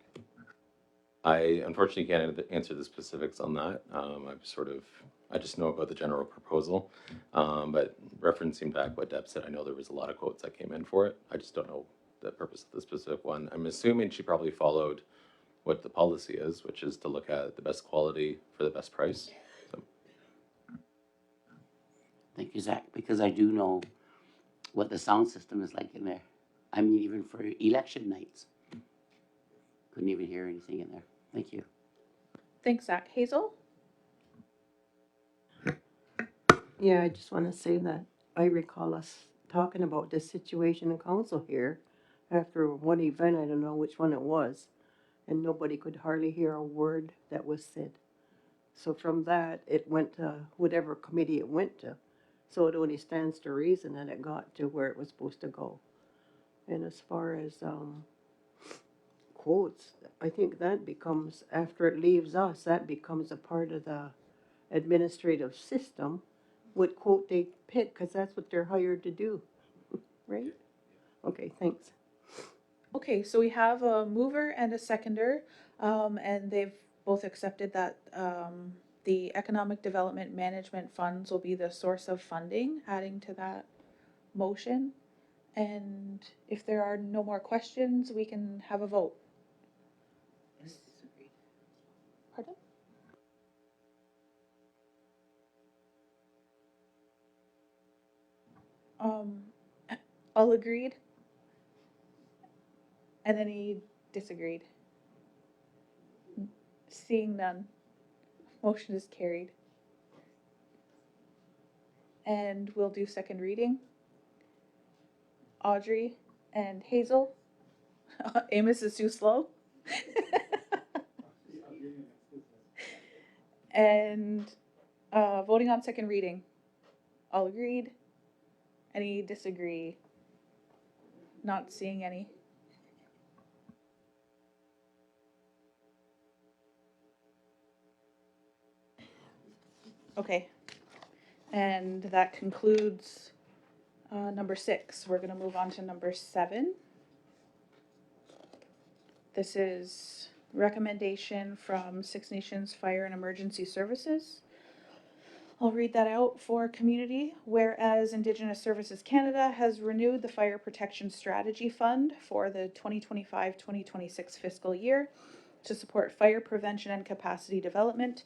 I unfortunately can't answer the specifics on that. I just know about the general proposal. But referencing back what Deb said, I know there was a lot of quotes that came in for it. I just don't know the purpose of the specific one. I'm assuming she probably followed what the policy is, which is to look at the best quality for the best price. So. Thank you, Zach, because I do know what the sound system is like in there. I mean, even for election nights. Couldn't even hear anything in there. Thank you. Thanks, Zach. Hazel? Yeah, I just want to say that I recall us talking about this situation in council here after one event, I don't know which one it was, and nobody could hardly hear a word that was said. So from that, it went to whatever committee it went to. So it only stands to reason that it got to where it was supposed to go. And as far as quotes, I think that becomes, after it leaves us, that becomes a part of the administrative system, what quote they pick, because that's what they're hired to do, right? Okay, thanks. Okay, so we have a mover and a seconder, and they've both accepted that the economic development management funds will be the source of funding, adding to that motion. And if there are no more questions, we can have a vote. Pardon? All agreed? And any disagreed? Seeing none, motion is carried. And we'll do second reading. Audrey and Hazel. Amos is too slow. And Voting on second reading. All agreed? Any disagree? Not seeing any. Okay. And that concludes number 6. We're going to move on to number 7. This is recommendation from Six Nations Fire and Emergency Services. I'll read that out for community. Whereas Indigenous Services Canada has renewed the Fire Protection Strategy Fund for the 2025-2026 fiscal year to support fire prevention and capacity development.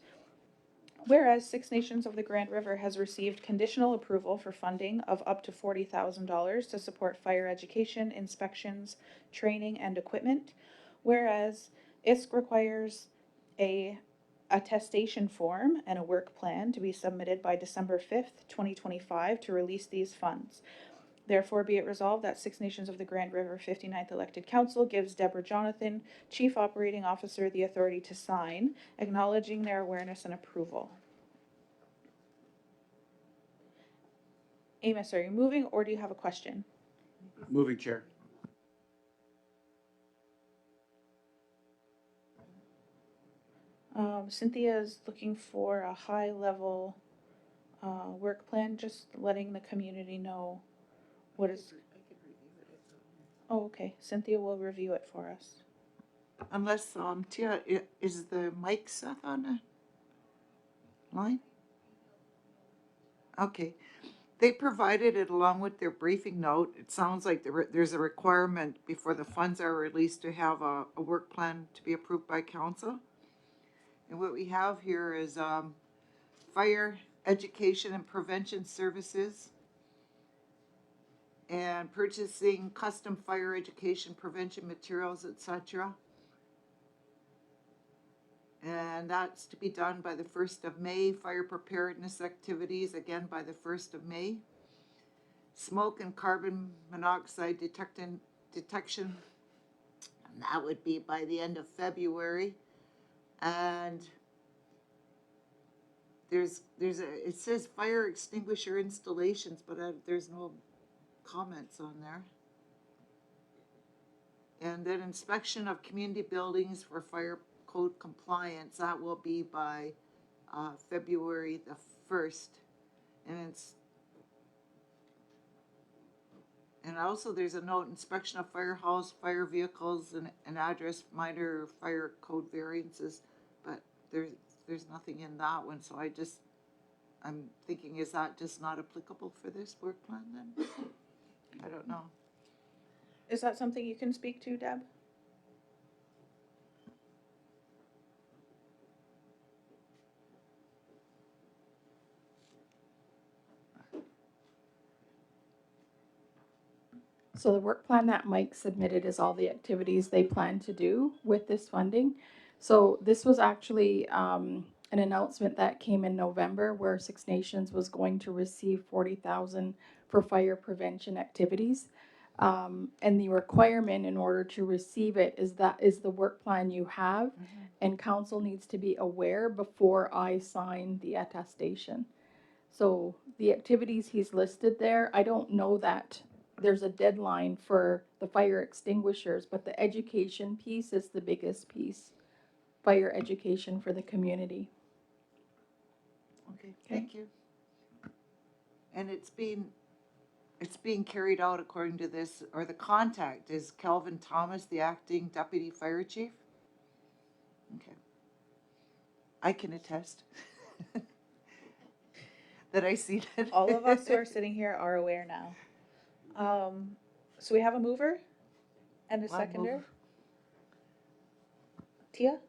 Whereas Six Nations of the Grand River has received conditional approval for funding of up to $40,000 to support fire education, inspections, training, and equipment. Whereas ISC requires a attestation form and a work plan to be submitted by December 5th, 2025 to release these funds. Therefore, be it resolved that Six Nations of the Grand River 59th Elected Council gives Deborah Jonathan, Chief Operating Officer, the authority to sign, acknowledging their awareness and approval. Amos, are you moving or do you have a question? Moving, Chair. Cynthia is looking for a high-level work plan, just letting the community know what is. Oh, okay. Cynthia will review it for us. Unless, Tia, is the mic set on the line? Okay. They provided it along with their briefing note. It sounds like there's a requirement before the funds are released to have a work plan to be approved by council. And what we have here is fire education and prevention services and purchasing custom fire education prevention materials, etc. And that's to be done by the 1st of May. Fire preparedness activities, again, by the 1st of May. Smoke and carbon monoxide detection, and that would be by the end of February. And it says fire extinguisher installations, but there's no comments on there. And then inspection of community buildings for fire code compliance, that will be by February the 1st. And also there's a note, inspection of firehouse, fire vehicles, and address minor fire code variances, but there's nothing in that one, so I'm thinking, is that just not applicable for this work plan then? I don't know. Is that something you can speak to, Deb? So the work plan that Mike submitted is all the activities they plan to do with this funding. So this was actually an announcement that came in November where Six Nations was going to receive 40,000 for fire prevention activities. And the requirement in order to receive it is the work plan you have, and council needs to be aware before I sign the attestation. So the activities he's listed there, I don't know that there's a deadline for the fire extinguishers, but the education piece is the biggest piece. Fire education for the community. Okay, thank you. And it's being carried out according to this, or the contact is Kelvin Thomas, the acting deputy fire chief. Okay. I can attest that I see that. All of us who are sitting here are aware now. So we have a mover and a seconder. Move. Tia?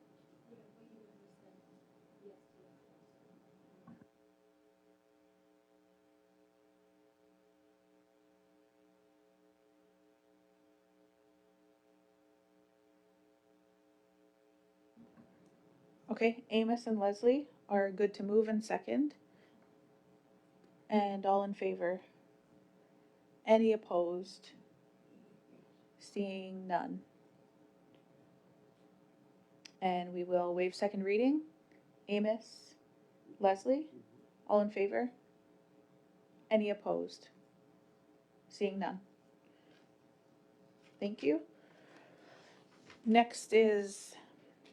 Okay, Amos and Leslie are good to move and second. And all in favor? Any opposed? Seeing none. And we will waive second reading. Amos, Leslie, All in favor? Any opposed? Seeing none. Thank you. Next is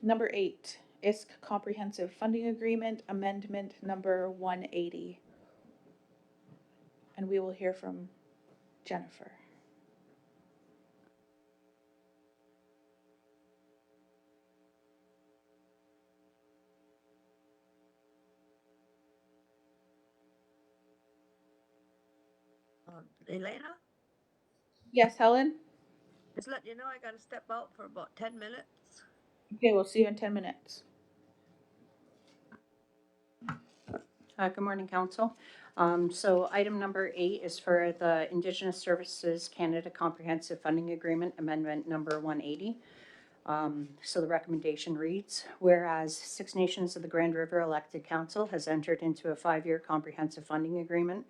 number 8, ISK Comprehensive Funding Agreement, Amendment number 180. And we will hear from Jennifer. Elena, Yes, Helen? just let you know I gotta step out for about 10 minutes. Okay, we'll see you in 10 minutes. Good morning, Council. So item number 8 is for the Indigenous Services Canada Comprehensive Funding Agreement, Amendment number 180. So the recommendation reads, whereas Six Nations of the Grand River Elected Council has entered into a 5-year comprehensive funding agreement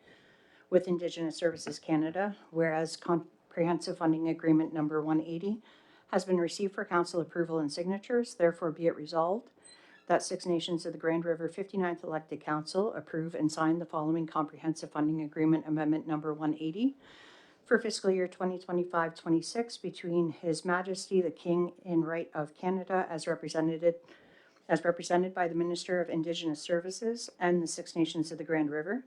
with Indigenous Services Canada, whereas comprehensive funding agreement number 180 has been received for council approval and signatures, therefore be it resolved that Six Nations of the Grand River 59th Elected Council approve and sign the following comprehensive funding agreement amendment number 180 for fiscal year 2025-26 between His Majesty the King in Right of Canada as represented by the Minister of Indigenous Services and the Six Nations of the Grand River.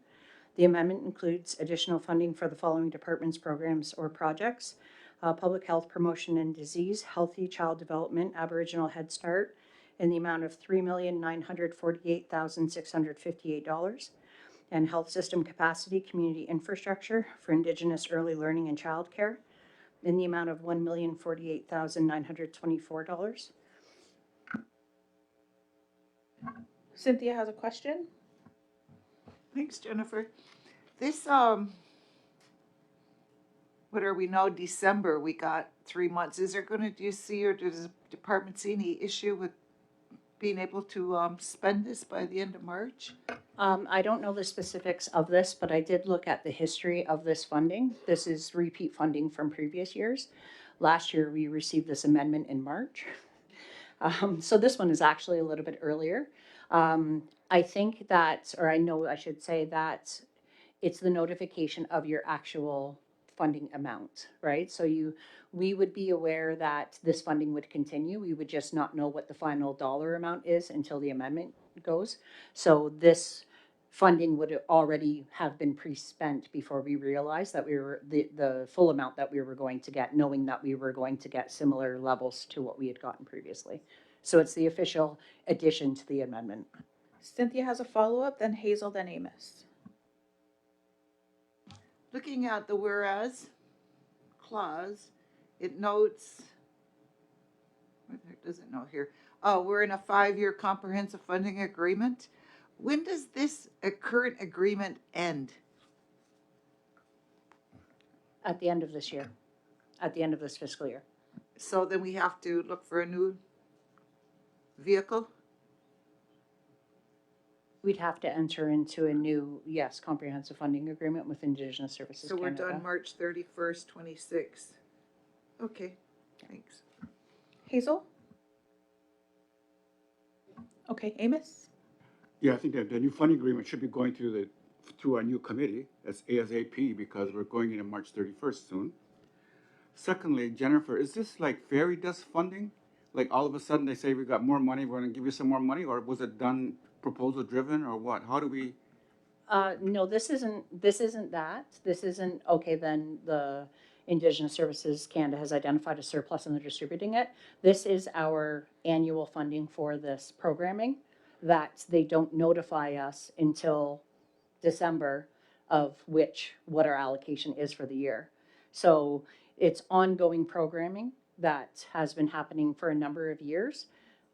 The amendment includes additional funding for the following departments, programs, or projects: public health promotion and disease, healthy child development, Aboriginal Head Start, in the amount of $3,948,658, and health system capacity, community infrastructure for Indigenous early learning and childcare, in the amount of $1,048,924. Cynthia has a question. Thanks, Jennifer. This, what are we now, December, we got 3 months. Is there gonna, do you see, or does the department see any issue with being able to, spend this by the end of March? I don't know the specifics of this, but I did look at the history of this funding. This is repeat funding from previous years. Last year, we received this amendment in March. So this one is actually a little bit earlier. I think that, or I know I should say that it's the notification of your actual funding amount, right? So we would be aware that this funding would continue. We would just not know what the final dollar amount is until the amendment goes. So this funding would already have been pre-spent before we realized that we were the full amount that we were going to get, knowing that we were going to get similar levels to what we had gotten previously. So it's the official addition to the amendment. Cynthia has a follow-up, then Hazel, then Amos. Looking at the whereas clause, it notes, it doesn't note here, oh, we're in a 5-year comprehensive funding agreement. When does this current agreement end? At the end of this year, at the end of this fiscal year. So then we have to look for a new vehicle? We'd have to enter into a new, yes, comprehensive funding agreement with Indigenous Services So we're Canada. done March 31st, 26. Okay, thanks. Hazel? Okay, Amos? Yeah, I think that the new funding agreement should be going through our new committee, that's ASAP, because we're going into March 31st soon. Secondly, Jennifer, is this like fairy dust funding? Like all of a sudden they say we got more money, we're gonna give you some more money, or was it done proposal driven, or what? How do we? No, this isn't that. This isn't, okay, then the Indigenous Services Canada has identified a surplus and they're distributing it. This is our annual funding for this programming that they don't notify us until December of what our allocation is for the year. So it's ongoing programming that has been happening for a number of years.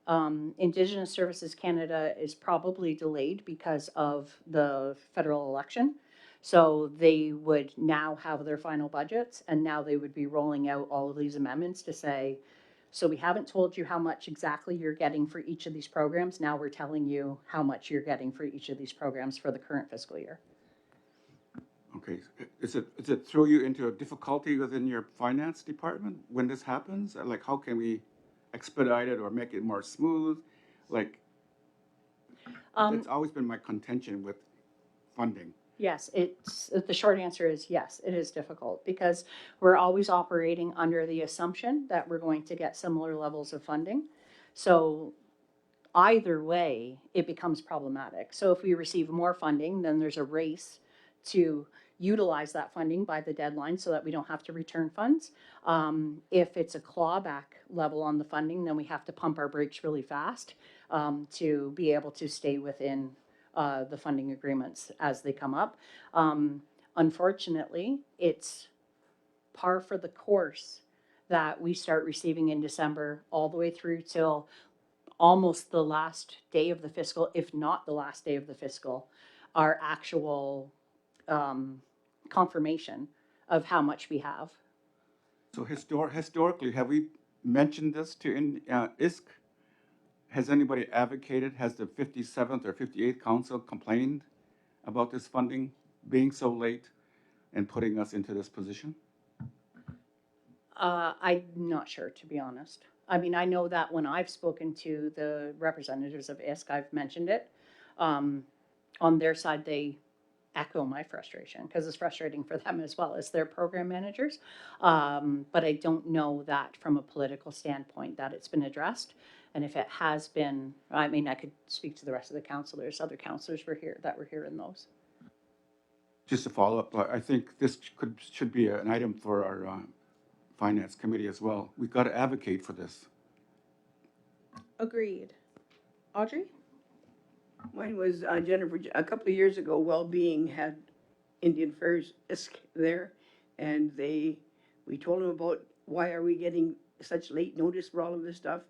Indigenous Services Canada is probably delayed because of the federal election. So they would now have their final budgets, and now they would be rolling out all of these amendments to say, so we haven't told you how much exactly you're getting for each of these programs. Now we're telling you how much you're getting for each of these programs for the current fiscal year. Okay, does it throw you into a difficulty within your finance department when this happens? Like, how can we expedite it or make it more smooth? Like, it's always been my contention with funding? Yes, the short answer is yes, it is difficult because we're always operating under the assumption that we're going to get similar levels of funding. So either way, it becomes problematic. So if we receive more funding, then there's a race to utilize that funding by the deadline so that we don't have to return funds. If it's a clawback level on the funding, then we have to pump our brakes really fast to be able to stay within the funding agreements as they come up. Unfortunately, it's par for the course that we start receiving in December all the way through till almost the last day of the fiscal, if not the last day of the fiscal, our actual confirmation of how much we have. So historically, have we mentioned this to ISC? Has anybody advocated, has the 57th or 58th Council complained about this funding being so late and putting us into this position? I'm not sure, to be honest. I mean, I know that when I've spoken to the representatives of ISC, I've mentioned it. On their side, they echo my frustration because it's frustrating for them as well as their program managers. But I don't know that from a political standpoint that it's been addressed. And if it has been, I mean, I could speak to the rest of the councilors. Other councilors were here that were here in those. Just to follow up, I think this should be an item for our Finance Committee as well. We've got to advocate for this. Agreed. Audrey? Mine was Jennifer, a couple of years ago, Wellbeing had Indian Affairs ISC there, and we told them about why are we getting such late notice for all of this stuff,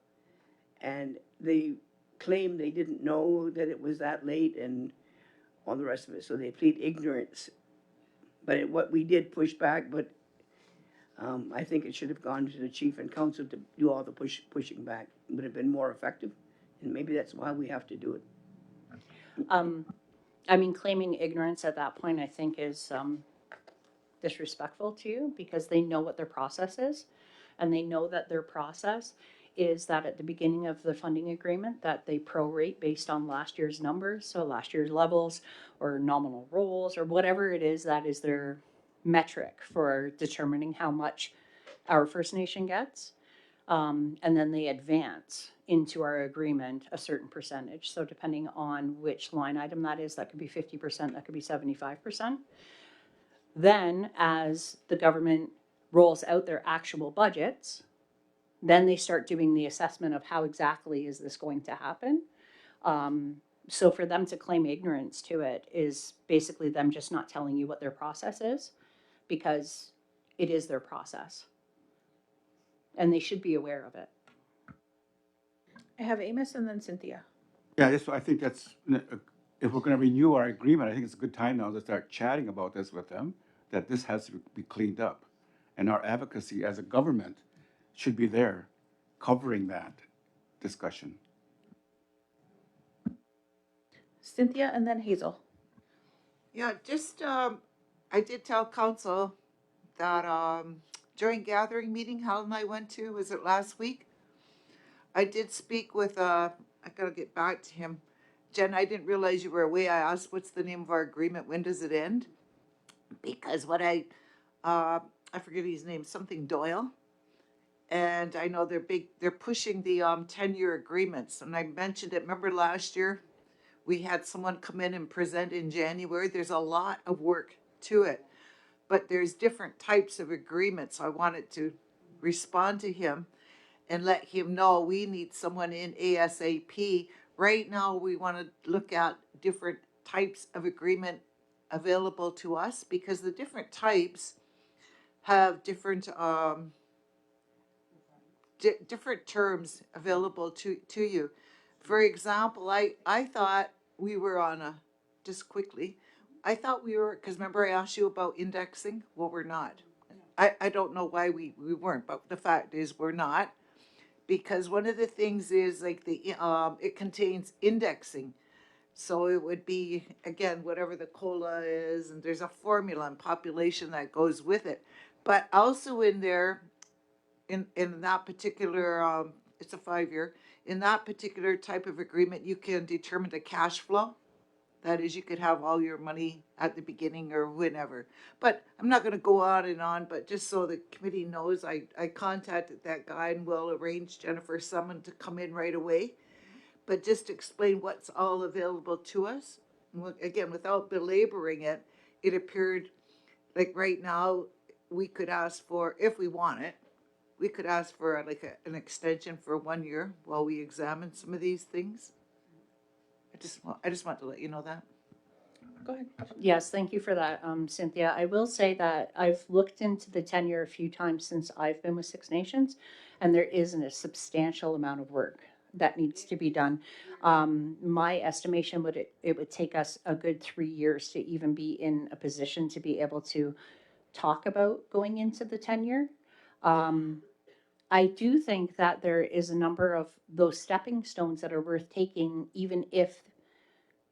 and they claimed they didn't know that it was that late and all the rest of it, so they plead ignorance. But what we did push back, but I think it should have gone to the chief and council to do all the pushing back. It would have been more effective, and maybe that's why we have to do it. I mean, claiming ignorance at that point, I think, is disrespectful to you because they know what their process is, and they know that their process is that at the beginning of the funding agreement that they prorate based on last year's numbers, so last year's levels or nominal rolls or whatever it is that is their metric for determining how much our First Nation gets. And then they advance into our agreement a certain percentage. So depending on which line item that is, that could be 50%, that could be 75%. Then as the government rolls out their actual budgets, then they start doing the assessment of how exactly is this going to happen. So for them to claim ignorance to it is basically them just not telling you what their process is, because it is their process. And they should be aware of it. I have Amos and then Cynthia. Yeah, I think that's, if we're going to renew our agreement, I think it's a good time now to start chatting about this with them, that this has to be cleaned up. And our advocacy as a government should be there covering that discussion. Cynthia and then Hazel. Yeah, just, I did tell council that during gathering meeting Hal and I went to, was it last week? I did speak with, I gotta get back to him. Jen, I didn't realize you were away. I asked, what's the name of our agreement? When does it end? Because I forget his name, something Doyle. And I know they're pushing the 10-year agreements. And I mentioned it, remember last year? We had someone come in and present in January. There's a lot of work to it, but there's different types of agreements. So I wanted to respond to him and let him know we need someone in ASAP. Right now, we want to look at different types of agreement available to us because the different types have different different terms available to you. For example, I thought we were on a, just quickly, I thought we were, because remember I asked you about indexing? Well, we're not. I don't know why we weren't, but the fact is we're not. Because one of the things is like it contains indexing. So it would be, again, whatever the COLA is, and there's a formula and population that goes with it. But also in there, in that particular, it's a 5-year, in that particular type of agreement, you can determine the cash flow. That is, you could have all your money at the beginning or whenever. But I'm not gonna go on and on, but just so the committee knows, I contacted that guy and will arrange Jennifer someone to come in right away. But just to explain what's all available to us. Again, without belaboring it, it appeared like right now, we could ask for, if we want it, we could ask for an extension for 1 year while we examine some of these things. I just want to let you know that. Go ahead. Yes, thank you for that, Cynthia. I will say that I've looked into the tenure a few times since I've been with Six Nations, and there isn't a substantial amount of work that needs to be done. My estimation it would take us a good 3 years to even be in a position to be able to talk about going into the tenure. I do think that there is a number of those stepping stones that are worth taking, even if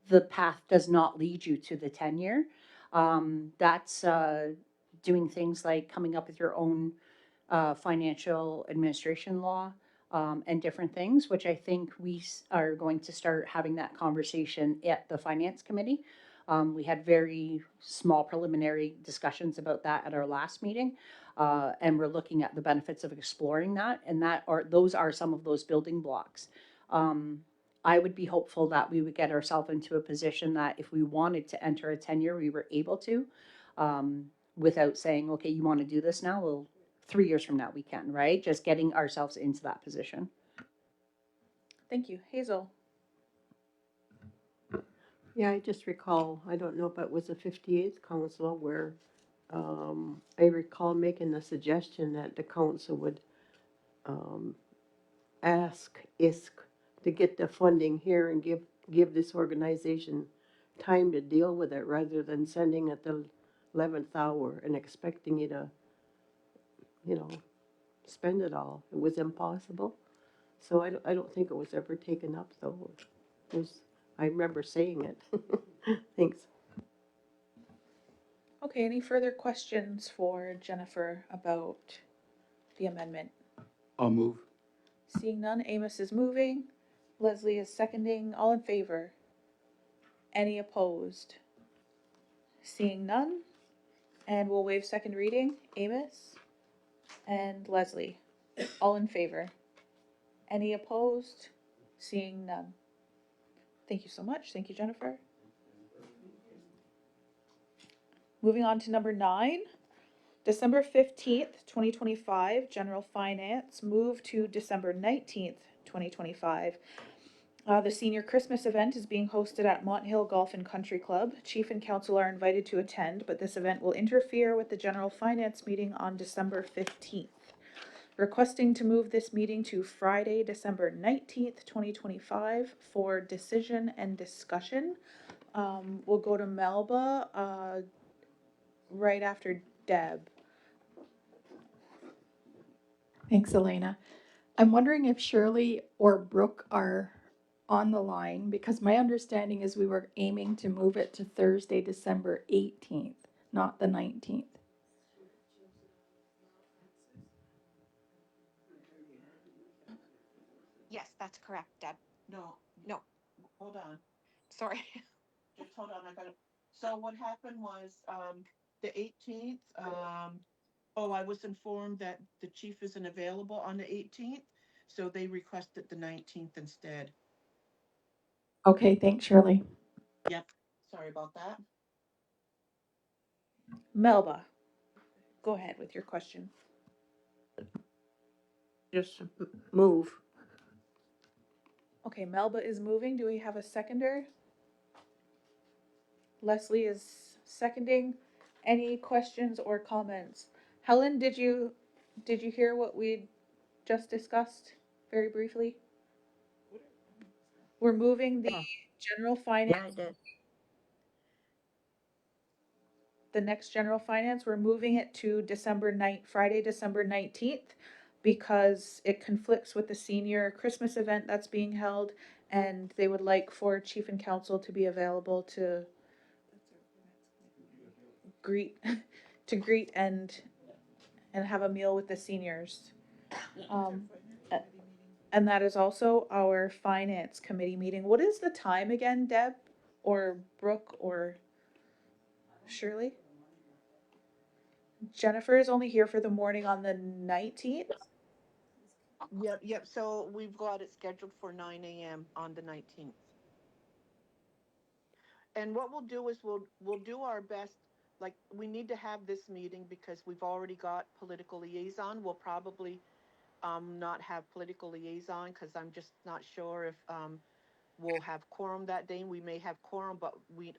the path does not lead you to the tenure. That's doing things like coming up with your own financial administration law and different things, which I think we are going to start having that conversation at the finance committee. We had very small preliminary discussions about that at our last meeting, and we're looking at the benefits of exploring that, and those are some of those building blocks. I would be hopeful that we would get ourselves into a position that if we wanted to enter a tenure, we were able to, without saying, okay, you want to do this now? Well, 3 years from now we can, right? Just getting ourselves into that position. Thank you. Hazel? Yeah, I just recall, I don't know if it was the 58th council where I recall making the suggestion that the council would ask ISK to get the funding here and give this organization time to deal with it rather than sending at the 11th hour and expecting you to, you know, spend it all. It was impossible. So I don't think it was ever taken up though. It was, I remember saying it. Thanks. Okay, any further questions for Jennifer about the amendment? I'll move. Seeing none, Amos is moving. Leslie is seconding. All in favor? Any opposed? Seeing none, and we'll waive second reading. Amos and Leslie, all in favor? Any opposed? Seeing none. Thank you so much. Thank you, Jennifer. Moving on to number 9. December 15th, 2025, General Finance, moved to December 19th, 2025. The senior Christmas event is being hosted at Monthill Golf and Country Club. Chief and council are invited to attend, but this event will interfere with the General Finance meeting on December 15th. Requesting to move this meeting to Friday, December 19th, 2025 for decision and discussion. We'll go to Melba right after Deb. Thanks, Elena. I'm wondering if Shirley or Brooke are on the line, because my understanding is we were aiming to move it to Thursday, December 18th, not the 19th. Yes, that's correct, Deb. No. No. Hold on. Sorry. Just hold on. So what happened was, the 18th, I was informed that the chief isn't available on the 18th, so they requested the 19th instead. Okay, thanks, Shirley. Yep. Sorry about that. Melba, go ahead with your question. Just move. Okay, Melba is moving. Do we have a seconder? Leslie is seconding. Any questions or comments? Helen, did you hear what we just discussed very briefly? We're moving the general finance. Yeah, I did. The next general finance, we're moving it to Friday, December 19th, because it conflicts with the senior Christmas event that's being held, and they would like for chief and council to be available to greet and have a meal with the seniors. And that is also our finance committee meeting. What is the time again, Deb? or Brooke or Shirley? Jennifer is only here for the morning on the 19th. Yep. So we've got it scheduled for 9 a.m. on the 19th. And what we'll do is we'll do our best. Like, we need to have this meeting because we've already got political liaison. We'll probably not have political liaison because I'm just not sure if we'll have quorum that day. We may have quorum, but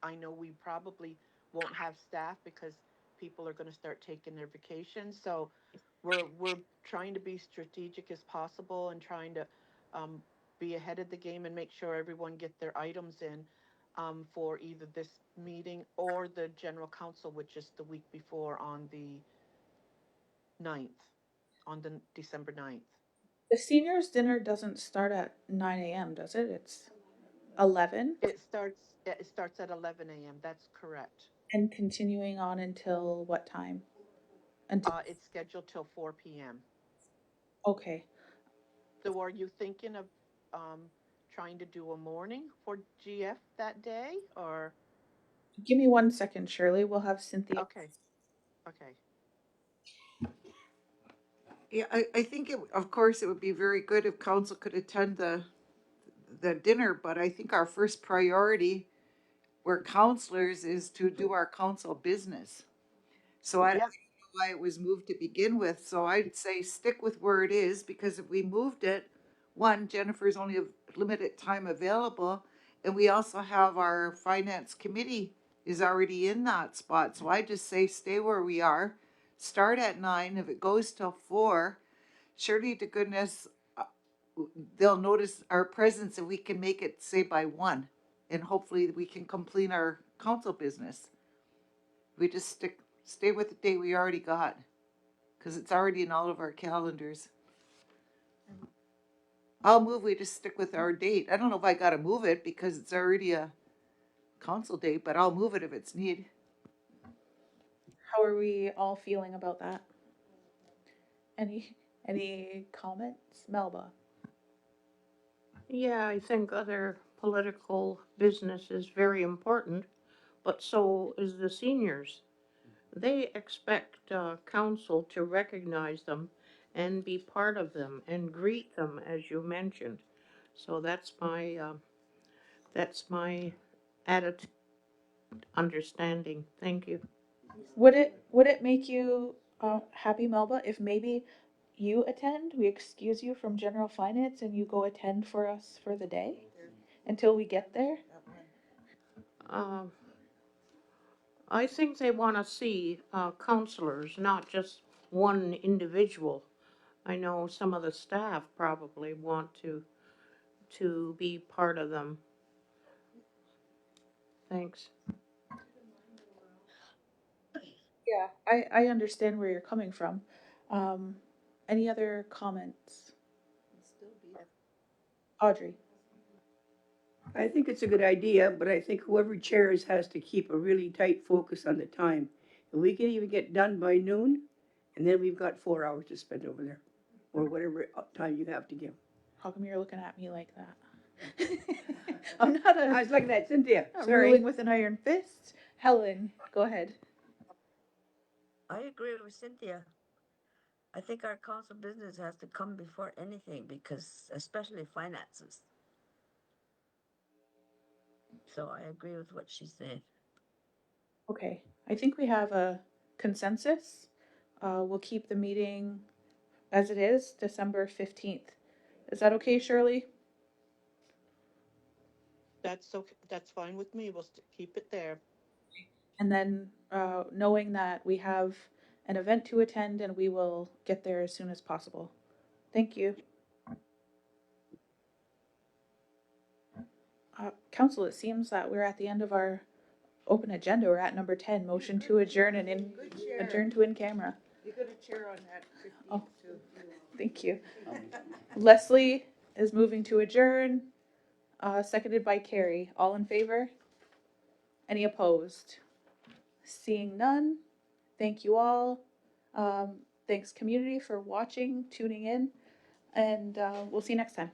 I know we probably won't have staff because people are going to start taking their vacations. So we're trying to be strategic as possible and trying to um, be ahead of the game and make sure everyone get their items in for either this meeting or the general council, which is the week before on the 9th, on the December 9th. The seniors dinner doesn't start at 9 a.m., does it? It's 11 It starts at 11 a.m. That's correct. and continuing on until what time? Until It's scheduled till 4 p.m. okay. So are you thinking of um, trying to do a morning for GF that day, or? Give me 1 second, Shirley. We'll have Cynthia. Okay, okay. Yeah, I think of course it would be very good if council could attend the dinner, but I think our first priority, we're counselors, is to do our council business. So I don't Yep. know why it was moved to begin with. So I'd say stick with where it is, because if we moved it, one, Jennifer's only a limited time available, and we also have our finance committee is already in that spot. So I just say stay where we are. Start at 9. If it goes till 4, surely to goodness they'll notice our presence and we can make it say by 1, and hopefully we can complete our council business. We just stay with the date we already got, because it's already in all of our calendars. I'll move we just stick with our date. I don't know if I gotta move it because it's already a council date, but I'll move it if it's need. How are we all feeling about that? Any comments, Melba? Yeah, I think other political business is very important, but so is the seniors. They expect council to recognize them and be part of them and greet them, as you mentioned. So that's my added understanding. Thank you. Would it make you happy, Melba, if maybe you attend? We excuse you from general finance and you go attend for us for the day until we get there. Um, I think they want to see counselors, not just one individual. I know some of the staff probably want to be part of them. Thanks. Yeah, I understand where you're coming from. Um, any other comments? Audrey. I think it's a good idea, but I think whoever chairs has to keep a really tight focus on the time. If we can even get done by noon, and then we've got 4 hours to spend over there, or whatever time you have to give. How come you're looking at me like that? I'm not I was looking at Cynthia, not sorry. ruling with an iron fist. Helen, go ahead. I agree with Cynthia. I think our council business has to come before anything because, especially finances. So I agree with what she said. Okay, I think we have a consensus. We'll keep the meeting as it is, December 15th. Is that okay, Shirley? That's okay. That's fine with me. We'll keep it there. And then knowing that we have an event to attend and we will get there as soon as possible. Thank you. Council, it seems that we're at the end of our open agenda. We're at number 10, motion to adjourn and adjourn to in camera. You got a chair on that 15th Oh. too. Thank you. Leslie is moving to adjourn, seconded by Carrie. All in favor? Any opposed? Seeing none, thank you all. Thanks community for watching, tuning in, and we'll see you next time.